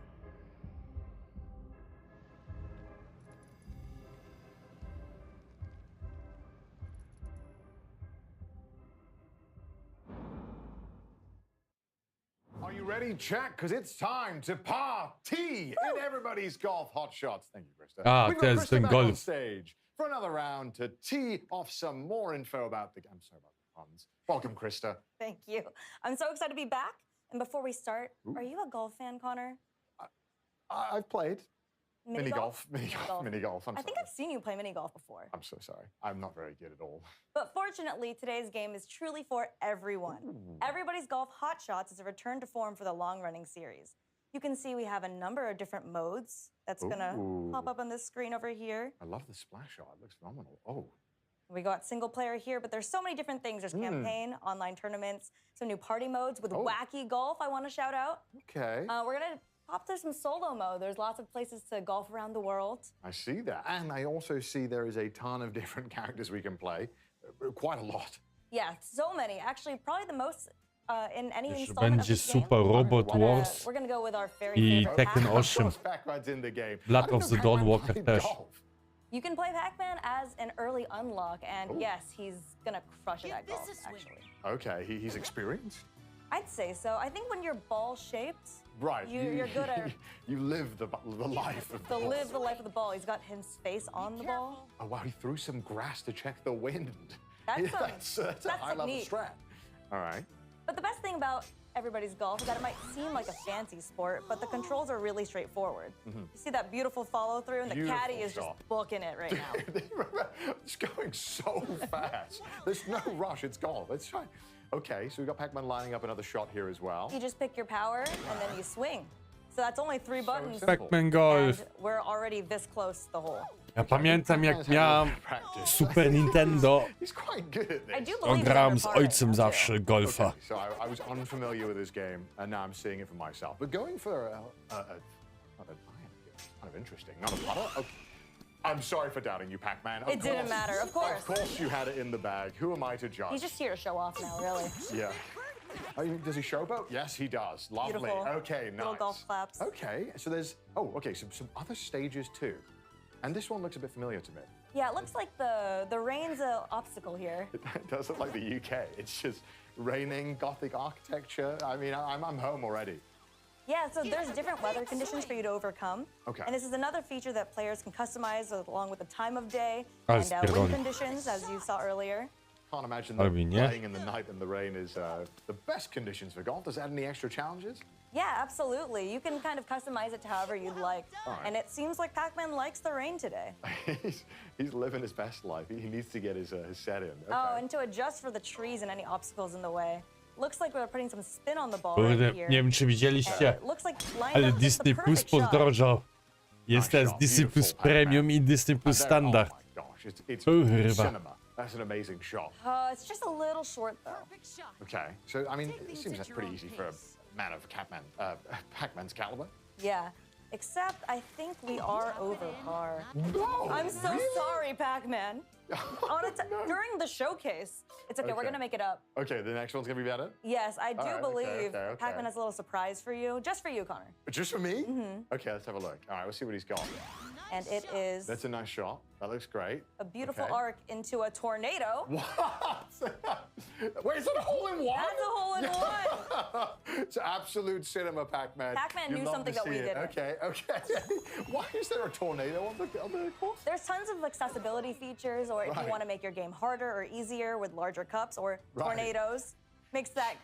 Are you ready, chat? Because it's time to party in everybody's golf hotshots. Thank you, Krista. Ah, We've got there's Krista the back on golf. stage for another round to tee off some more info about the. I'm sorry about the puns. Welcome, Krista. Thank you. I'm so excited to be back. And before we start, are you a golf fan, Connor? I've played mini golf. I'm I think sorry. I've seen you play mini golf before. I'm so sorry. I'm not very good at all. But fortunately, today's game is truly for everyone. Everybody's Golf Hot Shots is a return to form for the long-running series. You can see we have a number of different modes that's gonna pop up on this screen over here. I love the splash shot. It looks phenomenal. Oh. We got single player here, but there's so many different things. There's campaign, online tournaments, some new party modes with wacky golf I want to shout out. Okay. We're gonna pop through some solo mode. There's lots of places to golf around the world. I see that. And I also see there is a ton of different characters we can play. Quite a lot. Yeah, so many. Actually, probably the most in any installment Będzie of this game. Super Robot Wars We're gonna go with our very i favorite Tekken Pac-Man. 8. Pac-Man's in the game. Blood of the Dawn Walker też. You can play Pac-Man as an early unlock, and yes, he's gonna crush it at golf, actually. Okay, he's experienced? I'd say so. I think when you're ball-shaped, right, you're good at... You live the life of the ball. live the life of the ball. He's got his face on the ball. Oh, wow, he threw some grass to check the wind. That's a high-level technique. strat. All right. But the best thing about everybody's golf is that it might seem like a fancy sport, but the controls are really straightforward. You see that beautiful follow-through, and the caddy is just booking it right now. It's going so fast. There's no rush. It's golf. Let's try. Okay, so we've got Pac-Man lining up another shot here as well. You just pick your power, and then you swing. So that's only 3 buttons. Pac-Man Golf. And we're already this close to the hole. Ja pamiętam jak miałem Super Nintendo. He's quite good at this. I do To believe grałem z ojcem zawsze golfa. Okay, so I was unfamiliar with this game, and now I'm seeing it for myself. But going for not an iron, it's kind of interesting. Not a putter? Okay. I'm sorry for doubting you, Pac-Man. It didn't matter, of course. Of course you had it in the bag. Who am I to judge? He's just here to show off now, really. Yeah. Does he showboat? Yes, he does. Lovely. Beautiful. Okay, nice. Little golf claps. Okay, so there's... Oh, okay, so some other stages too. And this one looks a bit familiar to me. Yeah, it looks like the rain's an obstacle here. It does look like the UK. It's just raining, Gothic architecture. I mean, I'm home already. Yeah, so there's different weather conditions for you to overcome. Okay. And this is another feature that players can customize along with the time of day Ah, and wind conditions, as you saw earlier. Can't imagine that playing in the night and the rain is the best conditions for golf. Does it add any extra challenges? Yeah, absolutely. You can kind of customize it to however you'd like. Right. And it seems like Pac-Man likes the rain today. he's living his best life. He needs to get his set in. Okay. Oh, and to adjust for the trees and any obstacles in the way. Looks like we're putting some spin on the ball Kurde, right here. nie wiem czy widzieliście, Looks like lined ale up just Disney the Plus perfect shot. podrożał. Jest teraz Disney Plus Premium i Disney Plus Standard. Oh my gosh, it's Kurwa. cinema. That's an amazing shot. It's just a little short though. Okay, so I mean, it seems that's pretty easy for a man of Pac-Man's caliber. Yeah. Except I think we are over par. No! I'm so sorry, Pac-Man. During the showcase. It's okay, we're gonna make it up. Okay, the next one's gonna be better? Yes, I do believe okay. Pac-Man has a little surprise for you. Just for you, Connor. Just for me? Okay, let's have a look. All right, we'll see what he's got. And it is... That's a nice shot. That looks great. A beautiful arc into a tornado. What? Wait, is that a hole-in-one? That's a hole-in-one. It's absolute cinema, Pac-Man. Pac-Man You'd knew love something to that we see it. didn't. Okay. Why is there a tornado on the course? There's tons of accessibility features, or if you want to make your game harder or easier with larger cups or tornadoes, makes that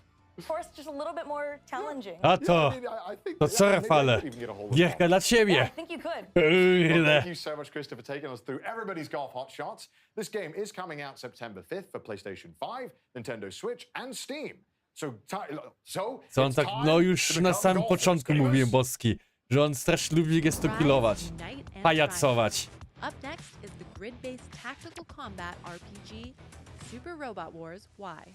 course just a little bit more challenging. A to co Rafale? Gierka dla Yeah, I ciebie. think you could. Well, thank you so much, Krista, for taking us through everybody's golf hot shots. This game is coming out September 5th for PlayStation 5, Nintendo Switch, and Steam. Co on tak, no już na samym początku mówiłem, Boski, że on strasznie lubi gestykulować, pajacować. Up next is the grid-based tactical combat RPG, Super Robot Wars Y.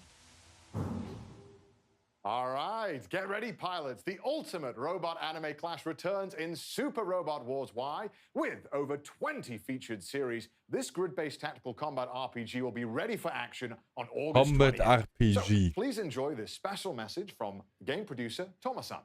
All right, get ready, pilots. The ultimate robot anime clash returns in Super Robot Wars Y. With over 20 featured series, this grid-based tactical combat RPG will be ready for action on August 20th. Combat RPG. So please enjoy this special message from game producer Thomas-san.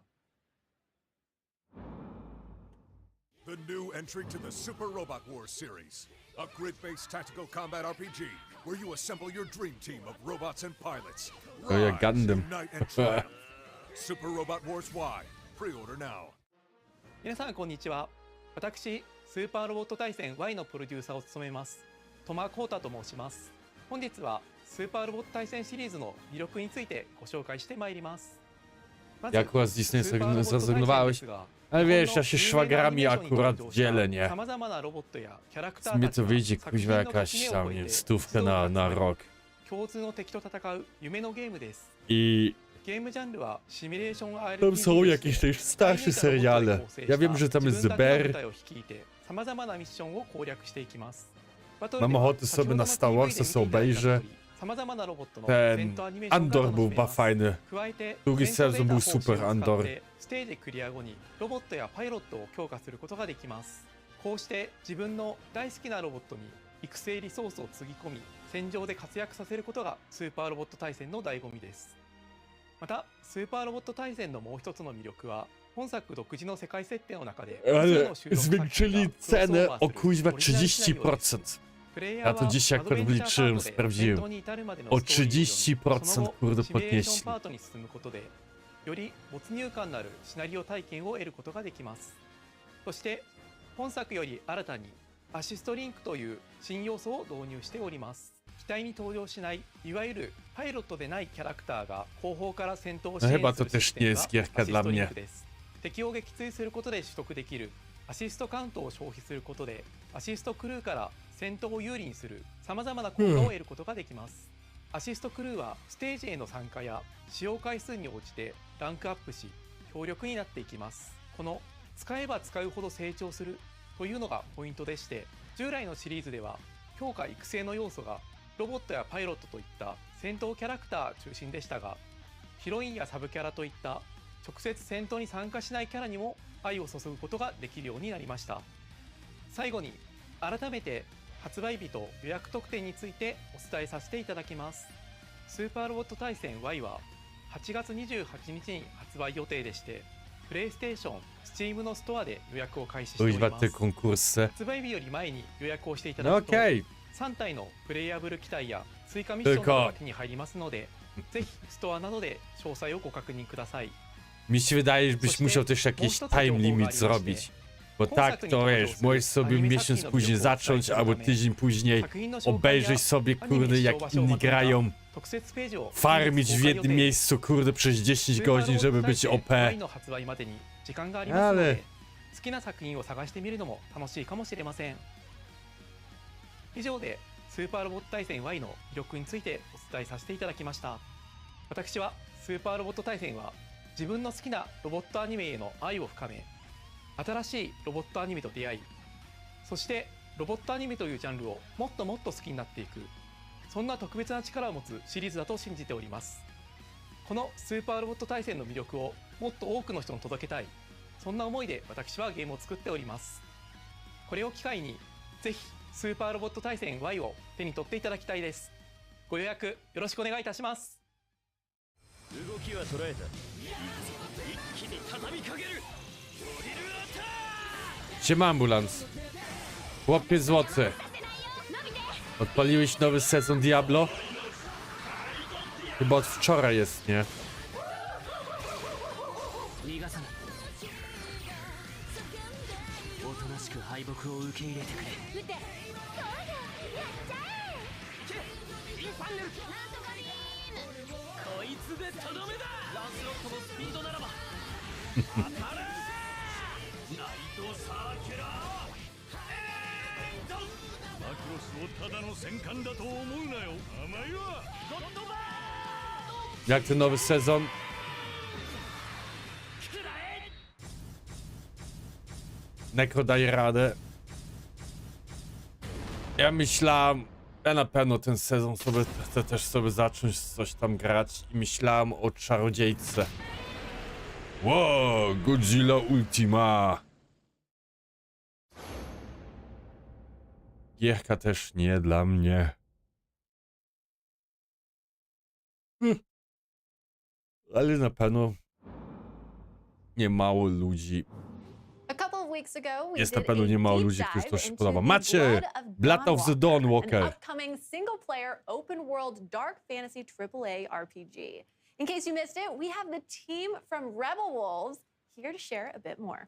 The new entry to the Super Robot Wars series, a grid-based tactical combat RPG where you assemble your dream team of robots and pilots. Oh ja, Gundam. Unite and triumph. Super Robot Wars Y. Pre-order now. 皆さんこんにちは。私スーパーロボット対戦 Y のプロデューサーを務めます戸間光太と申します。本日はスーパーロボット対戦シリーズの魅力についてご紹介してまいります。Jak akurat z Disney zrezygnowałeś? Ale wiesz, ja się szwagrami akurat dzielę, nie? Z mnie to wyjdzie kuźwa jakaś tam, nie, stówka na rok. I tam są jakieś też starsze seriale. Ja wiem, że tam jest The Bear. Mam ochotę sobie na Star Warsa sobie obejrzę. Ten Andor był chyba fajny. Drugi sezon był super, Andor. ステージクリア後にロボットやパイロットを強化することができます。こうして自分の大好きなロボットに育成リソースをつぎ込み戦場で活躍させることがスーパーロボット対戦の醍醐味です。またスーパーロボット対戦のもう一つの魅力は本作独自の世界設定の中で Ale zwiększyli cenę o kuźwa 30%. Ja to dzisiaj akurat wliczyłem, sprawdziłem. O 30% kurde podnieśli. より没入感のあるシナリオ体験を得ることができます。そして本作より新たにアシストリンクという新要素を導入しております。機体に登場しないいわゆるパイロットでないキャラクターが後方から戦闘を支援するシステムがアシストリンクです。敵を撃墜することで取得できるアシストカウントを消費することでアシストクルーから戦闘を有利にするさまざまな効果を得ることができます。アシストクルーはステージへの参加や使用回数に応じてランクアップし強力になっていきます。この使えば使うほど成長するというのがポイントでして、従来のシリーズでは強化育成の要素がロボットやパイロットといった戦闘キャラクター中心でしたが、ヒロインやサブキャラといった直接戦闘に参加しないキャラにも愛を注ぐことができるようになりました。最後に改めて発売日と予約特典についてお伝えさせていただきます。スーパーロボット対戦 Y は8月28日に発売予定でして、プレイステーション、Steam のストアで予約を開始しております。発売日より前に予約をしていただくと、3体のプレイヤブル機体や追加ミッションが手に入りますので、ぜひストアなどで詳細をご確認ください。Mi się wydaje, żebyś musiał też jakiś time limit zrobić. Bo tak to wiesz, możesz sobie miesiąc później zacząć, albo tydzień później obejrzeć sobie, kurde, jak inni grają, farmić w jednym miejscu, kurde, przez 10 godzin, żeby być OP. Ale... 好きな作品を探してみるのも楽しいかもしれません。以上でスーパーロボット対戦 Y の魅力についてお伝えさせていただきました。私はスーパーロボット対戦は自分の好きなロボットアニメへの愛を深め、新しいロボットアニメと出会い、そしてロボットアニメというジャンルをもっともっと好きになっていく、そんな特別な力を持つシリーズだと信じております。このスーパーロボット対戦の魅力をもっと多くの人に届けたい、そんな思いで私はゲームを作っております。これを機会にぜひスーパーロボット対戦 Y を手に取っていただきたいです。ご予約よろしくお願いいたします。動きは捉えた。一気に畳みかける。ドリルアタック。 Siema ambulans. Chłopie złoty. Odpaliłeś nowy sezon Diablo? Chyba od wczoraj jest, nie? Jak ten nowy sezon? Necro daje radę. Ja myślałem, ja na pewno ten sezon sobie chcę też sobie zacząć coś tam grać i myślałem o czarodziejce. Wow, Godzilla Ultima. Gierka też nie dla mnie. Ale na pewno nie mało ludzi. Jest na pewno nie mało ludzi, którzy to się podoba. Macie Blood of the Dawn Walker. An upcoming single-player open-world dark fantasy AAA RPG. In case you missed it, we have the team from Rebel Wolves here to share a bit more.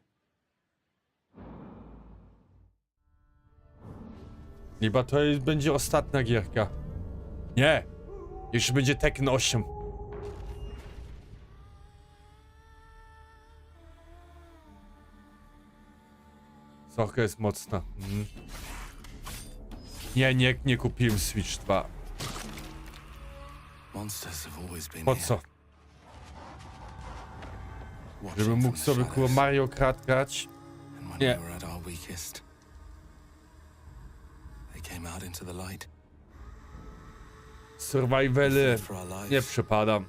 Chyba to będzie ostatnia gierka. Nie. Jeszcze będzie Tekken 8. Trochę jest mocna. Nie kupiłem Switch 2. Po co? Żebym mógł sobie kurwa Mario Kart grać? Nie. Survivaly nie przepadam.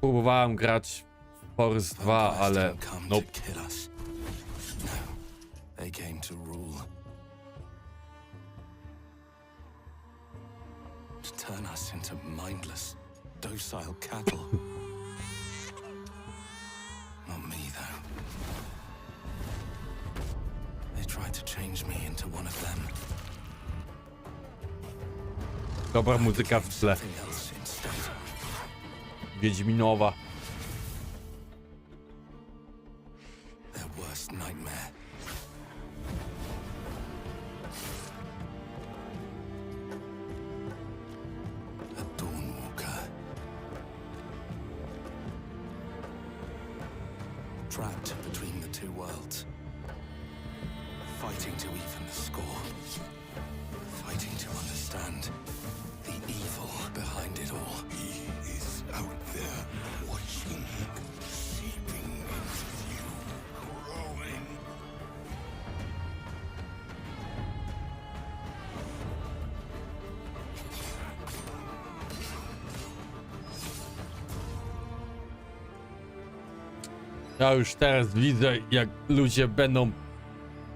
Próbowałem grać w Force 2, ale nope. To turn us into mindless, docile cattle. Not me, though. They tried to change me into one of them. Dobra muzyka w tle. Wiedźminowa. Their worst nightmare. A Dawnwalker. Trapped between the two worlds. Fighting to even the score. Fighting to understand the evil behind it all. He is out there watching, seeping into you, growing. Ja już teraz widzę, jak ludzie będą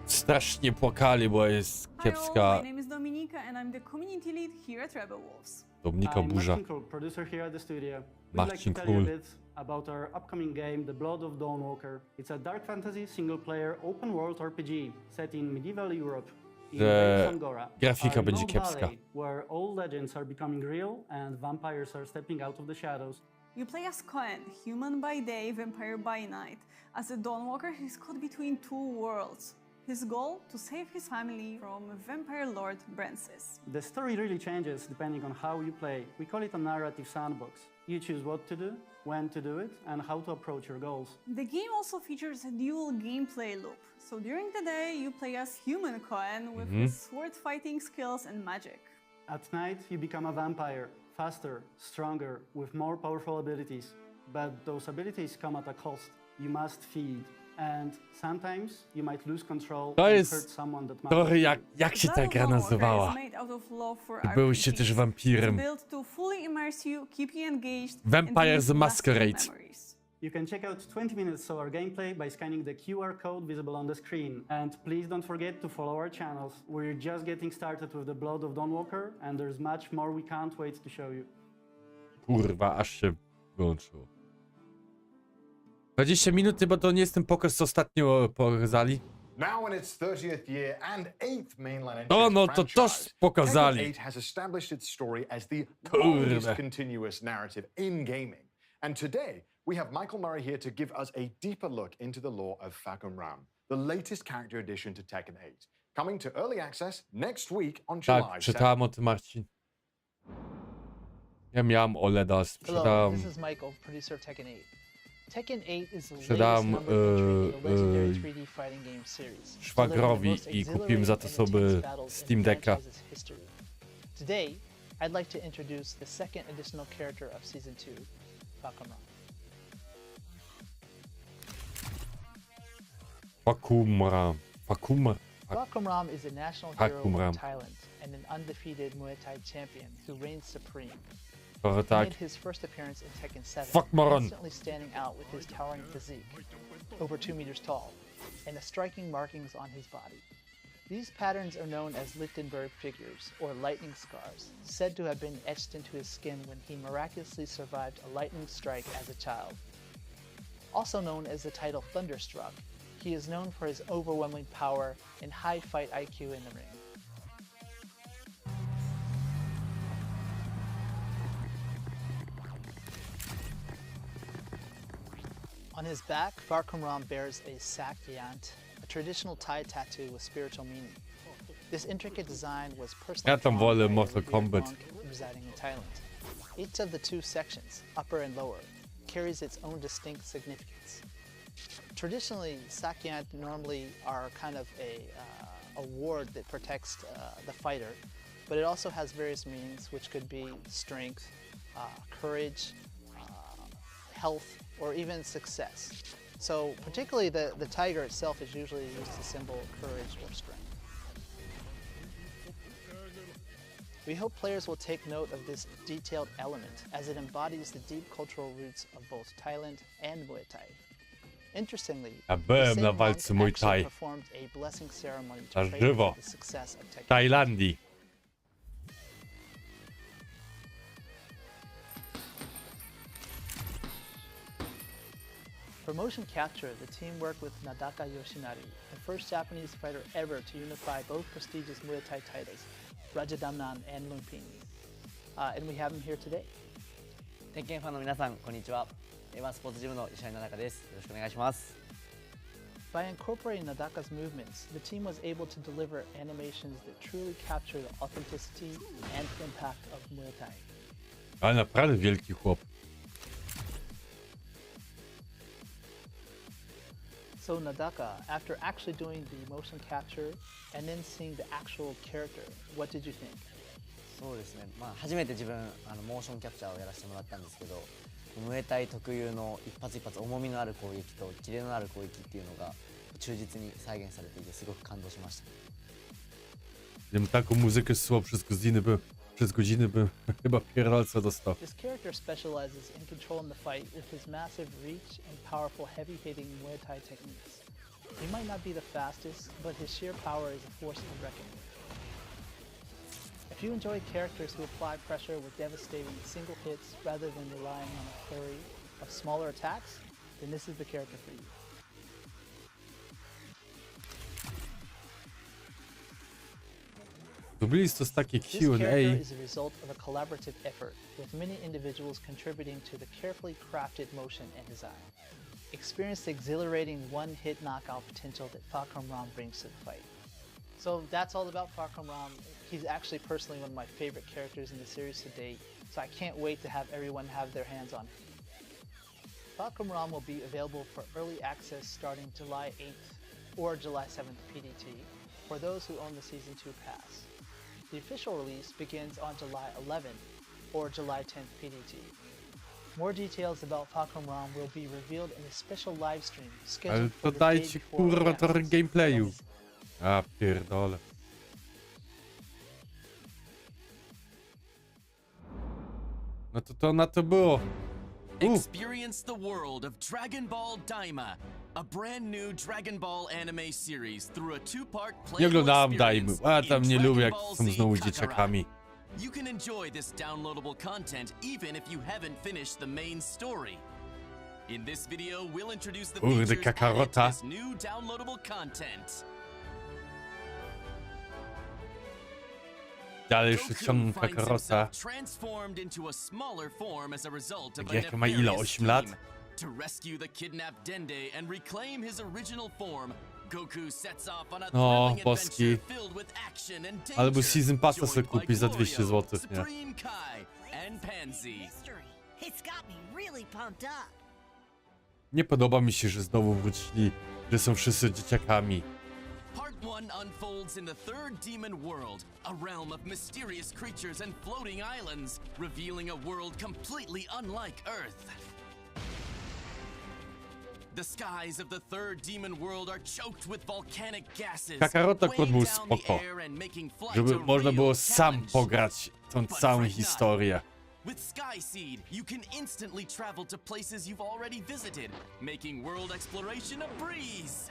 strasznie płakali, bo jest kiepska. My name is Dominika and I'm the community lead here at Rebel Wolves. Dominika Burza. Producer here at the studio. Marcin We'd like to tell you a Król. bit about our upcoming game, The Blood of Dawnwalker. It's a dark fantasy single-player open-world RPG set in medieval Europe. In Angora, grafika a będzie remote kiepska. valley where all legends are becoming real and vampires are stepping out of the shadows. You play as Cohen, human by day, vampire by night. As a Dawnwalker, he's caught between two worlds. His goal, to save his family from vampire lord Brancis. The story really changes depending on how you play. We call it a narrative sandbox. You choose what to do, when to do it, and how to approach your goals. The game also features a dual gameplay loop. So during the day, you play as human Cohen with his sword fighting skills and magic. At night, you become a vampire, faster, stronger, with more powerful abilities. But those abilities come at a cost. You must feed. and sometimes you might lose control To and jest hurt someone that trochę matters. jak się ta gra nazywała? Byłyście też wampirem. Vampire the Masquerade. You can check out 20 minutes of our gameplay by scanning the QR code visible on the screen. And please don't forget to follow our channels. We're just getting started with the Blood of Dawnwalker, and there's much more we can't wait to show you. Kurwa, aż się wyłączyło. 20 minut, bo to nie jest ten pokaz, co ostatnio pokazali. Now in its 30th year and 8th mainline entry No to też pokazali. Tekken 8 has established its story as the longest continuous narrative in gaming. And today, we have Michael Murray here to give us a deeper look into the lore of Fahkum Ram, the latest character addition to Tekken 8, coming to early access next week on July 7th. Tak, czytałem o tym, Marcin. Ja miałem OLEDa, sprzedałem... Hello, this is Michael, producer of Tekken 8. Tekken 8 is the latest numbered entry in the legendary 3D fighting game series. szwagrowi i kupiłem za to sobie Steam Decka. Today, I'd like to introduce the second additional character of Season 2, Fahkum Ram. Fahkum Ram is a national hero of Thailand and an undefeated Muay Thai champion who reigns supreme. He made his first appearance in Tekken 7, instantly standing out with his towering physique, over 2 meters tall, and the striking markings on his body. These patterns are known as Lichtenberg figures, or lightning scars, said to have been etched into his skin when he miraculously survived a lightning strike as a child. Also known as the title Thunderstruck, he is known for his overwhelming power and high fight IQ in the ring. On his back, Fahkum Ram bears a sak yant, a traditional Thai tattoo with spiritual meaning. This intricate design was personally drawn by a revered monk residing in Thailand. Each of the two sections, upper and lower, carries its own distinct significance. Traditionally, sak yant normally are kind of a ward that protects the fighter, but it also has various meanings, which could be strength, courage, health, or even success. So particularly the tiger itself is usually used to symbol courage or strength. We hope players will take note of this detailed element as it embodies the deep cultural roots of both Thailand and Muay Thai. Interestingly, the same monk actually performed a blessing ceremony to pray for the success of Tekken. Tajlandii. For motion capture, the team worked with Nadaka Yoshinari, the first Japanese fighter ever to unify both prestigious Muay Thai titles, Rajadamnan and Lumpini. And we have him here today. 鉄拳ファンの皆さん、こんにちは。ワンスポーツジムの石原奈々です。よろしくお願いします。By incorporating Nadaka's movements, the team was able to deliver animations that truly capture the authenticity and impact of Muay Thai. Ale naprawdę wielki chłop. So Nadaka, after actually doing the motion capture and then seeing the actual character, what did you think? そうですね。初めて自分モーションキャプチャーをやらせてもらったんですけど、ムエタイ特有の一発一発重みのある攻撃とキレのある攻撃っていうのが忠実に再現されていてすごく感動しました。Gdybym taką muzykę słuchał przez godziny bym chyba pierdolca dostał. This character specializes in controlling the fight with his massive reach and powerful heavy-hitting Muay Thai techniques. He might not be the fastest, but his sheer power is a force to reckon with. If you enjoy characters who apply pressure with devastating single hits rather than relying on a flurry of smaller attacks, then this is the character for you. Zrobili to takie This character Q&A. is a result of a collaborative effort, with many individuals contributing to the carefully crafted motion and design. Experience the exhilarating one-hit knockout potential that Fahkum Ram brings to the fight. So that's all about Fahkum Ram. He's actually personally one of my favorite characters in the series to date, so I can't wait to have everyone have their hands on him. Fahkum Ram will be available for early access starting July 8th or July 7th PDT for those who own the Season 2 pass. The official release begins on July 11th or July 10th PDT. More details about Falcon Realm will be revealed in a special live stream Ale scheduled to for the day dajcie before kurwa event. trochę gameplayu. A pierdole. No to na to było. Experience the world of Dragon Ball Daima, a brand new Dragon Ball anime series through a two-part Nie playable oglądałem Daimy, experience a tam in nie lubię jak Dragon są Ball znowu Z dzieciakami. Kakarot. You can enjoy this downloadable content even if you haven't finished the main story. In this video, we'll introduce the Kurde, features added to Kakarota. this new downloadable content. Dalej jeszcze ciągną Goku finds Kakarota. himself transformed into a smaller form as a result of a Jakie ma ile? 8 lat? To rescue the kidnapped Dende and reclaim his original form, Goku sets off on a No, thrilling boski. adventure filled with action and danger. Albo Season Passa sobie joined by kupić za 200 Glorio, zł, nie? Supreme Kai and Pansy. It's got me really pumped up. Nie podoba mi się, że znowu wrócili, że są wszyscy dzieciakami. Part 1 unfolds in the third demon world, a realm of mysterious creatures and floating islands, revealing a world completely unlike Earth. The skies of the third demon world are choked with volcanic gases, Kakarota weighing był down the spoko, air and making flight żeby a można real było sam challenge. pograć tą całą historię. With Sky Seed, you can instantly travel to places you've already visited, making world exploration a breeze.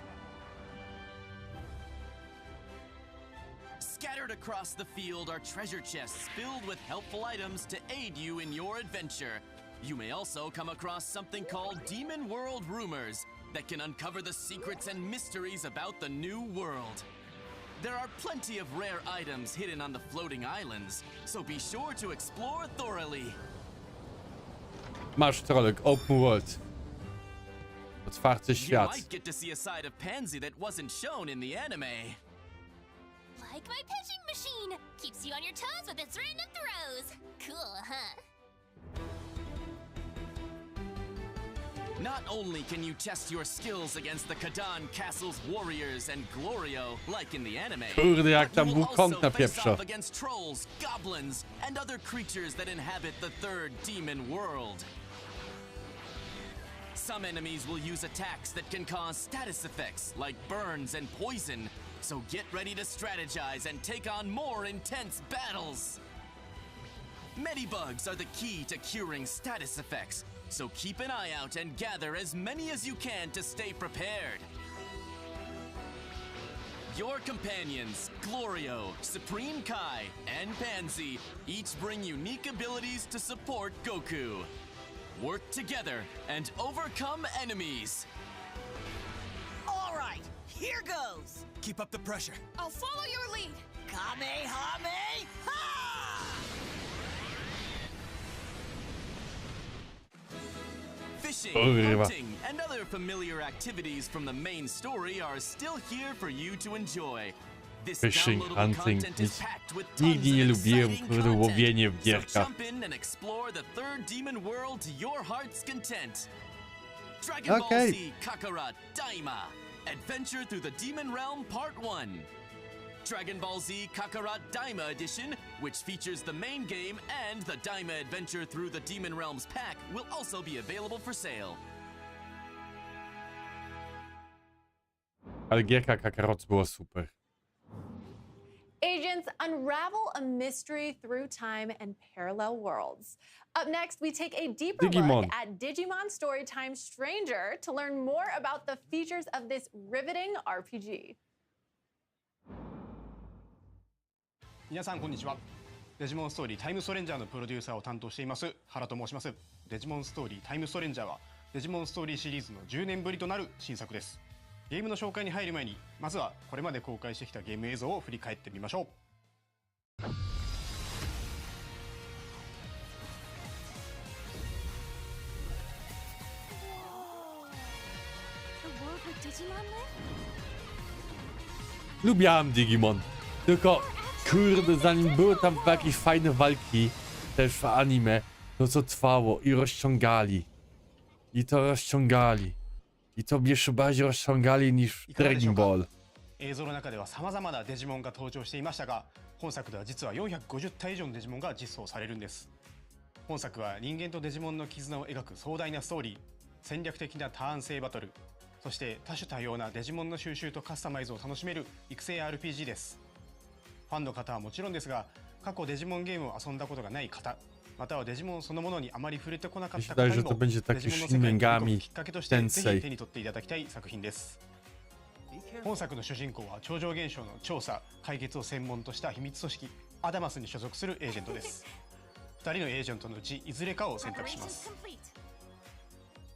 Scattered across the field are treasure chests filled with helpful items to aid you in your adventure. You may also come across something called Demon World Rumors that can uncover the secrets and mysteries about the new world. There are plenty of rare items hidden on the floating islands, so be sure to explore thoroughly. Masz trolek, open world. Otwarty You świat. might get to see a side of Pansy that wasn't shown in the anime. Like my pitching machine! Keeps you on your toes with its random throws! Cool, huh? Not only can you test your skills against the Kadan Castle's warriors and Glorio, like in the anime, Kurde, jak but tam you will Wukong also face napieprza. off against trolls, goblins, and other creatures that inhabit the third demon world. Some enemies will use attacks that can cause status effects, like burns and poison, so get ready to strategize and take on more intense battles. Medibugs are the key to curing status effects, so keep an eye out and gather as many as you can to stay prepared. Your companions, Glorio, Supreme Kai, and Pansy, each bring unique abilities to support Goku. Work together and overcome enemies. All right, here goes. Keep up the pressure. I'll follow your lead! Kamehameha! Fishing, Kurwa. hunting, and other familiar activities from the main story are still here for you to enjoy. This Fishing, downloadable hunting, content is packed with nigdy tons nie of lubiłem, exciting kurde, content. łowienie w So gierkach. jump in and explore the third demon world to your heart's content. Dragon Ball Z Kakarot Daima, Adventure through the Demon Realm Part 1. Dragon Ball Z Kakarot Daima Edition, which features the main game and the Daima Adventure through the Demon Realms pack, will also be available for sale. Ale gierka Kakarot była super. Agents unravel a mystery through time and parallel worlds. Up next, we take a deeper Digimon. look at Digimon Storytime Stranger to learn more about the features of this riveting RPG. 皆さんこんにちは。デジモンストーリータイムストレンジャーのプロデューサーを担当しています原と申します。デジモンストーリータイムストレンジャーはデジモンストーリーシリーズの10年ぶりとなる新作です。ゲームの紹介に入る前にまずはこれまで公開してきたゲーム映像を振り返ってみましょう。 The world with Digimon lived? Lubiałem Digimon. Tylko, kurde, zanim były tam jakieś fajne walki, też w anime, to co trwało i rozciągali. I to rozciągali. I to jeszcze bardziej rozciągali niż Dragon Ball. 映像の中では様々なデジモンが登場していましたが、本作では実は450体以上のデジモンが実装されるんです。本作は人間とデジモンの絆を描く壮大なストーリー、戦略的なターン制バトル、そして多種多様なデジモンの収集とカスタマイズを楽しめる育成 RPG です。ファンの方はもちろんですが、過去デジモンゲームを遊んだことがない方、またはデジモンそのものにあまり触れてこなかった方にもデジモンの世界に飛び込むきっかけとしてぜひ手に取っていただきたい作品です。本作の主人公は超常現象の調査・解決を専門とした秘密組織アダマスに所属するエージェントです。2人のエージェントのうちいずれかを選択します。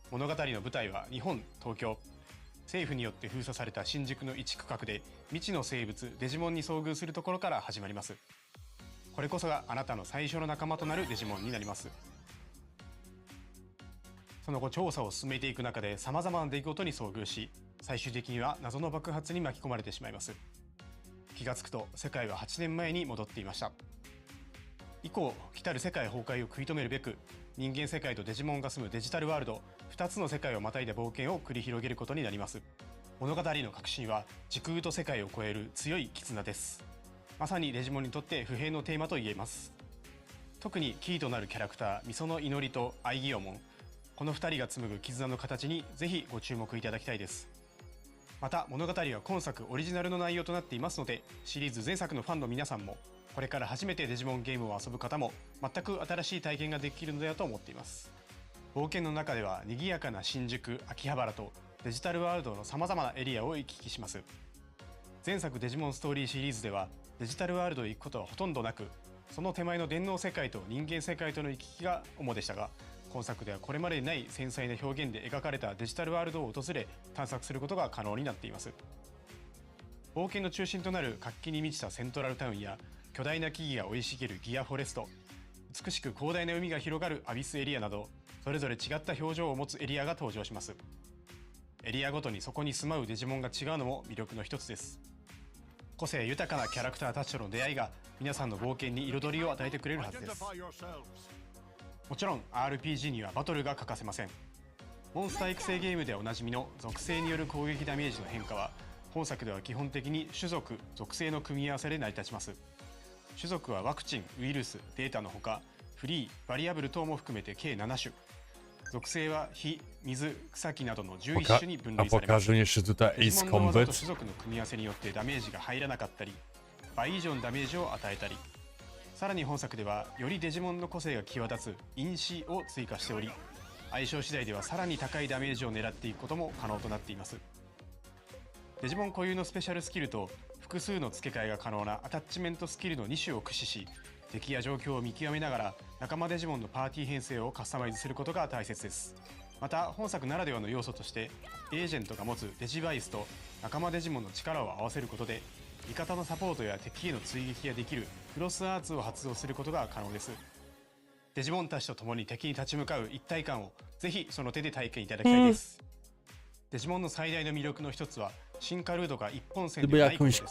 物語の舞台は日本、東京。政府によって封鎖された新宿の一区画で未知の生物デジモンに遭遇するところから始まります。これこそがあなたの最初の仲間となるデジモンになります。その後調査を進めていく中で様々な出来事に遭遇し、最終的には謎の爆発に巻き込まれてしまいます。気がつくと世界は8年前に戻っていました。以降、来たる世界崩壊を食い止めるべく、人間世界とデジモンが住むデジタルワールド2つの世界をまたいだ冒険を繰り広げることになります。物語の核心は時空と世界を超える強い絆です。まさにデジモンにとって不変のテーマと言えます。特にキーとなるキャラクターミソの祈りとアイギオモン、この2人が紡ぐ絆の形にぜひご注目いただきたいです。また物語は今作オリジナルの内容となっていますので、シリーズ前作のファンの皆さんもこれから初めてデジモンゲームを遊ぶ方も全く新しい体験ができるのではと思っています。冒険の中では賑やかな新宿、秋葉原とデジタルワールドの様々なエリアを行き来します。前作デジモンストーリーシリーズではデジタルワールドへ行くことはほとんどなく、その手前の電脳世界と人間世界との行き来が主でしたが、今作ではこれまでにない繊細な表現で描かれたデジタルワールドを訪れ探索することが可能になっています。冒険の中心となる活気に満ちたセントラルタウンや巨大な木々が生い茂るギアフォレスト、美しく広大な海が広がるアビスエリアなど、それぞれ違った表情を持つエリアが登場します。エリアごとにそこに住まうデジモンが違うのも魅力の一つです。個性豊かなキャラクターたちとの出会いが皆さんの冒険に彩りを与えてくれるはずです。もちろん RPG にはバトルが欠かせません。モンスター育成ゲームでおなじみの属性による攻撃ダメージの変化は、本作では基本的に種族・属性の組み合わせで成り立ちます。種族はワクチン、ウイルス、データのほか、フリー、バリアブル等も含めて計7種。属性は火、水、草木などの11種に分類されます。デジモンの技と種族の組み合わせによってダメージが入らなかったり、倍以上のダメージを与えたり、さらに本作ではよりデジモンの個性が際立つ因子を追加しており、相性次第ではさらに高いダメージを狙っていくことも可能となっています。デジモン固有のスペシャルスキルと複数の付け替えが可能なアタッチメントスキルの2種を駆使し、敵や状況を見極めながら仲間デジモンのパーティー編成をカスタマイズすることが大切です。また本作ならではの要素として、エージェントが持つデジバイスと仲間デジモンの力を合わせることで、味方のサポートや敵への追撃ができるクロスアーツを発動することが可能です。デジモンたちと共に敵に立ち向かう一体感をぜひその手で体験いただきたいです。デジモンの最大の魅力の一つは進化ルートが一本線でないことです。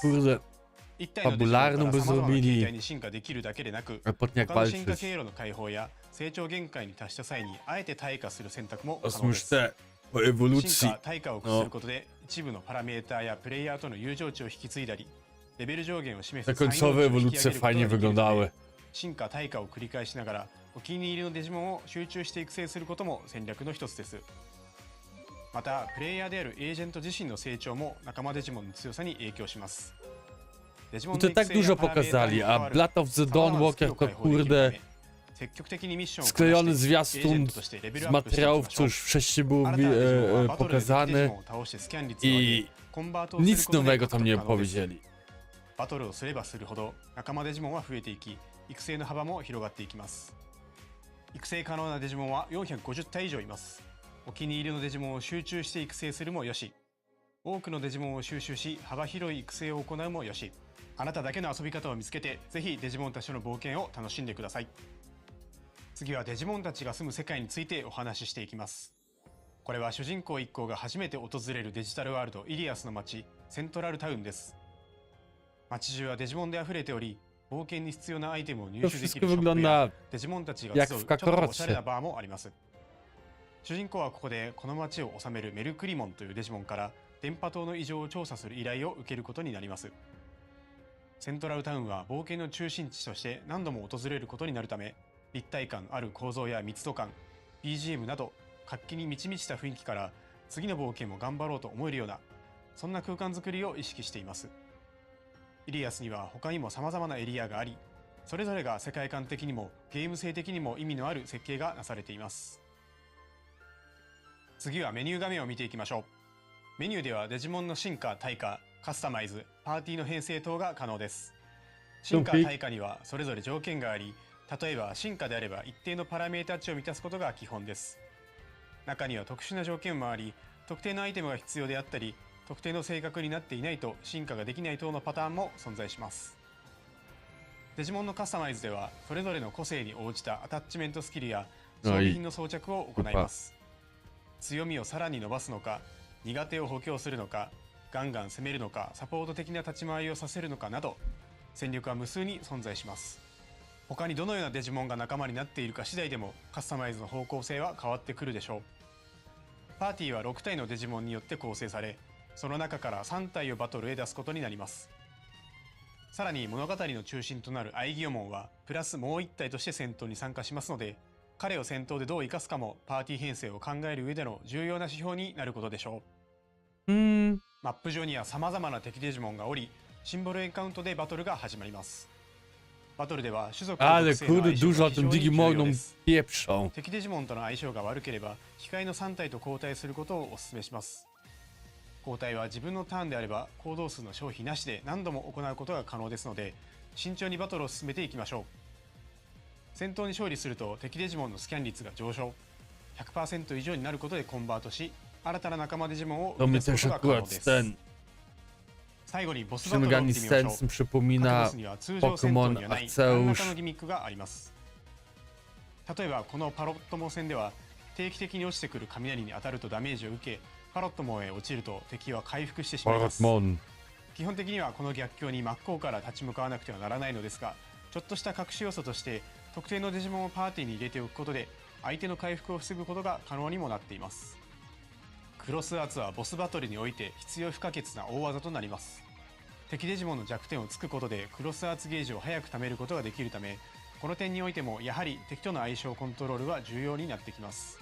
一体のデジモンから様々な形態に進化できるだけでなく、他の進化経路の開放や成長限界に達した際にあえて退化する選択も可能です。進化・退化を駆使することで一部のパラメーターやプレイヤーとの友情値を引き継いだり、レベル上限を示す才能値を引き上げることができるので、進化・退化を繰り返しながらお気に入りのデジモンを集中して育成することも戦略の一つです。またプレイヤーであるエージェント自身の成長も仲間デジモンの強さに影響します。To tak dużo pokazali, a Blood of the Dawnwalker to kurde sklejony zwiastun z materiałów, co już wcześniej było pokazane i nic nowego tam nie powiedzieli. バトルをすればするほど仲間デジモンは増えていき、育成の幅も広がっていきます。育成可能なデジモンは450体以上います。お気に入りのデジモンを集中して育成するもよし、多くのデジモンを収集し幅広い育成を行うもよし、あなただけの遊び方を見つけてぜひデジモンたちとの冒険を楽しんでください。次はデジモンたちが住む世界についてお話ししていきます。これは主人公一行が初めて訪れるデジタルワールドイリアスの街セントラルタウンです。街中はデジモンで溢れており、冒険に必要なアイテムを入手できるショップやデジモンたちが集うちょっとおしゃれなバーもあります。主人公はここでこの街を治めるメルクリモンというデジモンから電波塔の異常を調査する依頼を受けることになります。セントラルタウンは冒険の中心地として何度も訪れることになるため、立体感ある構造や密度感、BGM など活気に満ち満ちた雰囲気から次の冒険も頑張ろうと思えるような、そんな空間づくりを意識しています。イリアスには他にも様々なエリアがあり、それぞれが世界観的にもゲーム性的にも意味のある設計がなされています。次はメニュー画面を見ていきましょう。メニューではデジモンの進化・退化、カスタマイズ、パーティーの編成等が可能です。進化・退化にはそれぞれ条件があり、例えば進化であれば一定のパラメータ値を満たすことが基本です。中には特殊な条件もあり、特定のアイテムが必要であったり、特定の性格になっていないと進化ができない等のパターンも存在します。デジモンのカスタマイズではそれぞれの個性に応じたアタッチメントスキルや装備品の装着を行います。強みをさらに伸ばすのか、苦手を補強するのか、ガンガン攻めるのか、サポート的な立ち回りをさせるのかなど、戦力は無数に存在します。他にどのようなデジモンが仲間になっているか次第でもカスタマイズの方向性は変わってくるでしょう。パーティーは6体のデジモンによって構成され、その中から3体をバトルへ出すことになります。さらに物語の中心となるアイギオモンはプラスもう1体として戦闘に参加しますので、彼を戦闘でどう生かすかもパーティー編成を考える上での重要な指標になることでしょう。マップ上には様々な敵デジモンがおり、シンボルエンカウントでバトルが始まります。バトルでは種族の属性の相性が非常に重要です。敵デジモンとの相性が悪ければ控えの3体と交代することをお勧めします。交代は自分のターンであれば行動数の消費なしで何度も行うことが可能ですので、慎重にバトルを進めていきましょう。戦闘に勝利すると敵デジモンのスキャン率が上昇、 100% 以上になることでコンバートし、新たな仲間デジモンを生み出すことが可能です。最後にボスバトルを見てみましょう。各ボスには通常戦闘にはない何らかのギミックがあります。例えばこのパロットモ戦では定期的に落ちてくる雷に当たるとダメージを受け、パロットモへ落ちると敵は回復してしまいます。基本的にはこの逆境に真っ向から立ち向かわなくてはならないのですが、ちょっとした隠し要素として特定のデジモンをパーティーに入れておくことで相手の回復を防ぐことが可能にもなっています。クロスアーツはボスバトルにおいて必要不可欠な大技となります。敵デジモンの弱点を突くことでクロスアーツゲージを早く貯めることができるため、この点においてもやはり敵との相性コントロールは重要になってきます。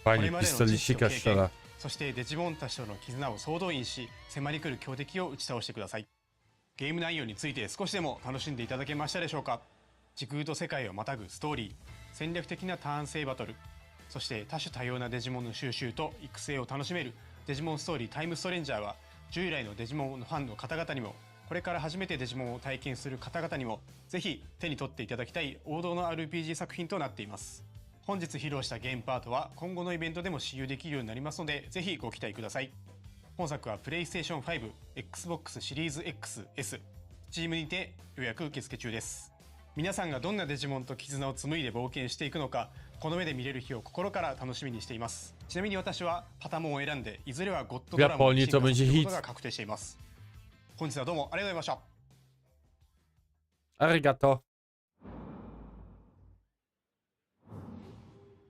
これまでの知識と経験、そしてデジモンたちとの絆を総動員し、迫り来る強敵を打ち倒してください。ゲーム内容について少しでも楽しんでいただけましたでしょうか。時空と世界をまたぐストーリー、戦略的なターン制バトル、そして多種多様なデジモンの収集と育成を楽しめるデジモンストーリータイムストレンジャーは、従来のデジモンのファンの方々にも、これから初めてデジモンを体験する方々にもぜひ手に取っていただきたい王道の RPG 作品となっています。本日披露したゲームパートは今後のイベントでも使用できるようになりますので、ぜひご期待ください。本作は PlayStation 5、Xbox シリーズ XS、Steam にて予約受付中です。皆さんがどんなデジモンと絆を紡いで冒険していくのか、この目で見れる日を心から楽しみにしています。ちなみに私はパタモンを選んで、いずれはゴッドドラムに進化することが確定しています。本日はどうもありがとうございました。ありがとう。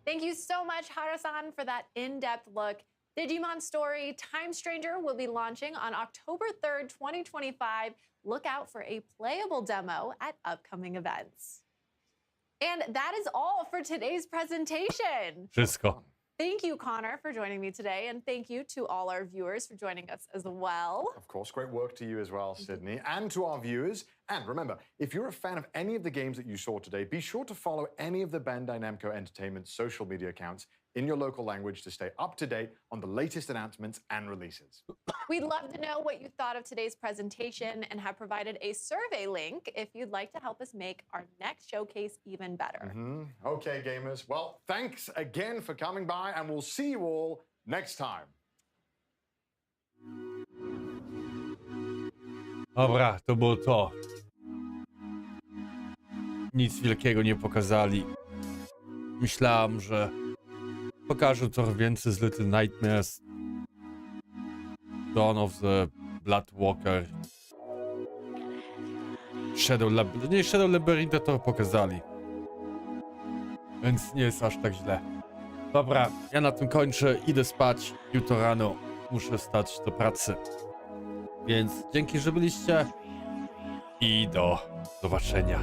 Thank you so much, Hara-san, for that in-depth look. Digimon Story Time Stranger will be launching on October 3rd, 2025. Look out for a playable demo at upcoming events. And that is all for today's presentation. Wszystko. Thank you, Connor, for joining me today, and thank you to all our viewers for joining us as well. Of course, great work to you as well, Sydney, and to our viewers. And remember, if you're a fan of any of the games that you saw today, be sure to follow any of the Bandai Namco Entertainment social media accounts in your local language to stay up to date on the latest announcements and releases. We'd love to know what you thought of today's presentation and have provided a survey link if you'd like to help us make our next showcase even better. Okay, gamers. Well, thanks again for coming by, and we'll see you all next time. Dobra, to było to. Nic wielkiego nie pokazali. Myślałem, że pokażę trochę więcej z Little Nightmares, Dawn of the Bloodwalker, Shadow Labyrinth to pokazali, więc nie jest aż tak źle. Dobra, ja na tym kończę, idę spać, jutro rano muszę wstać do pracy, więc dzięki, że byliście i do zobaczenia.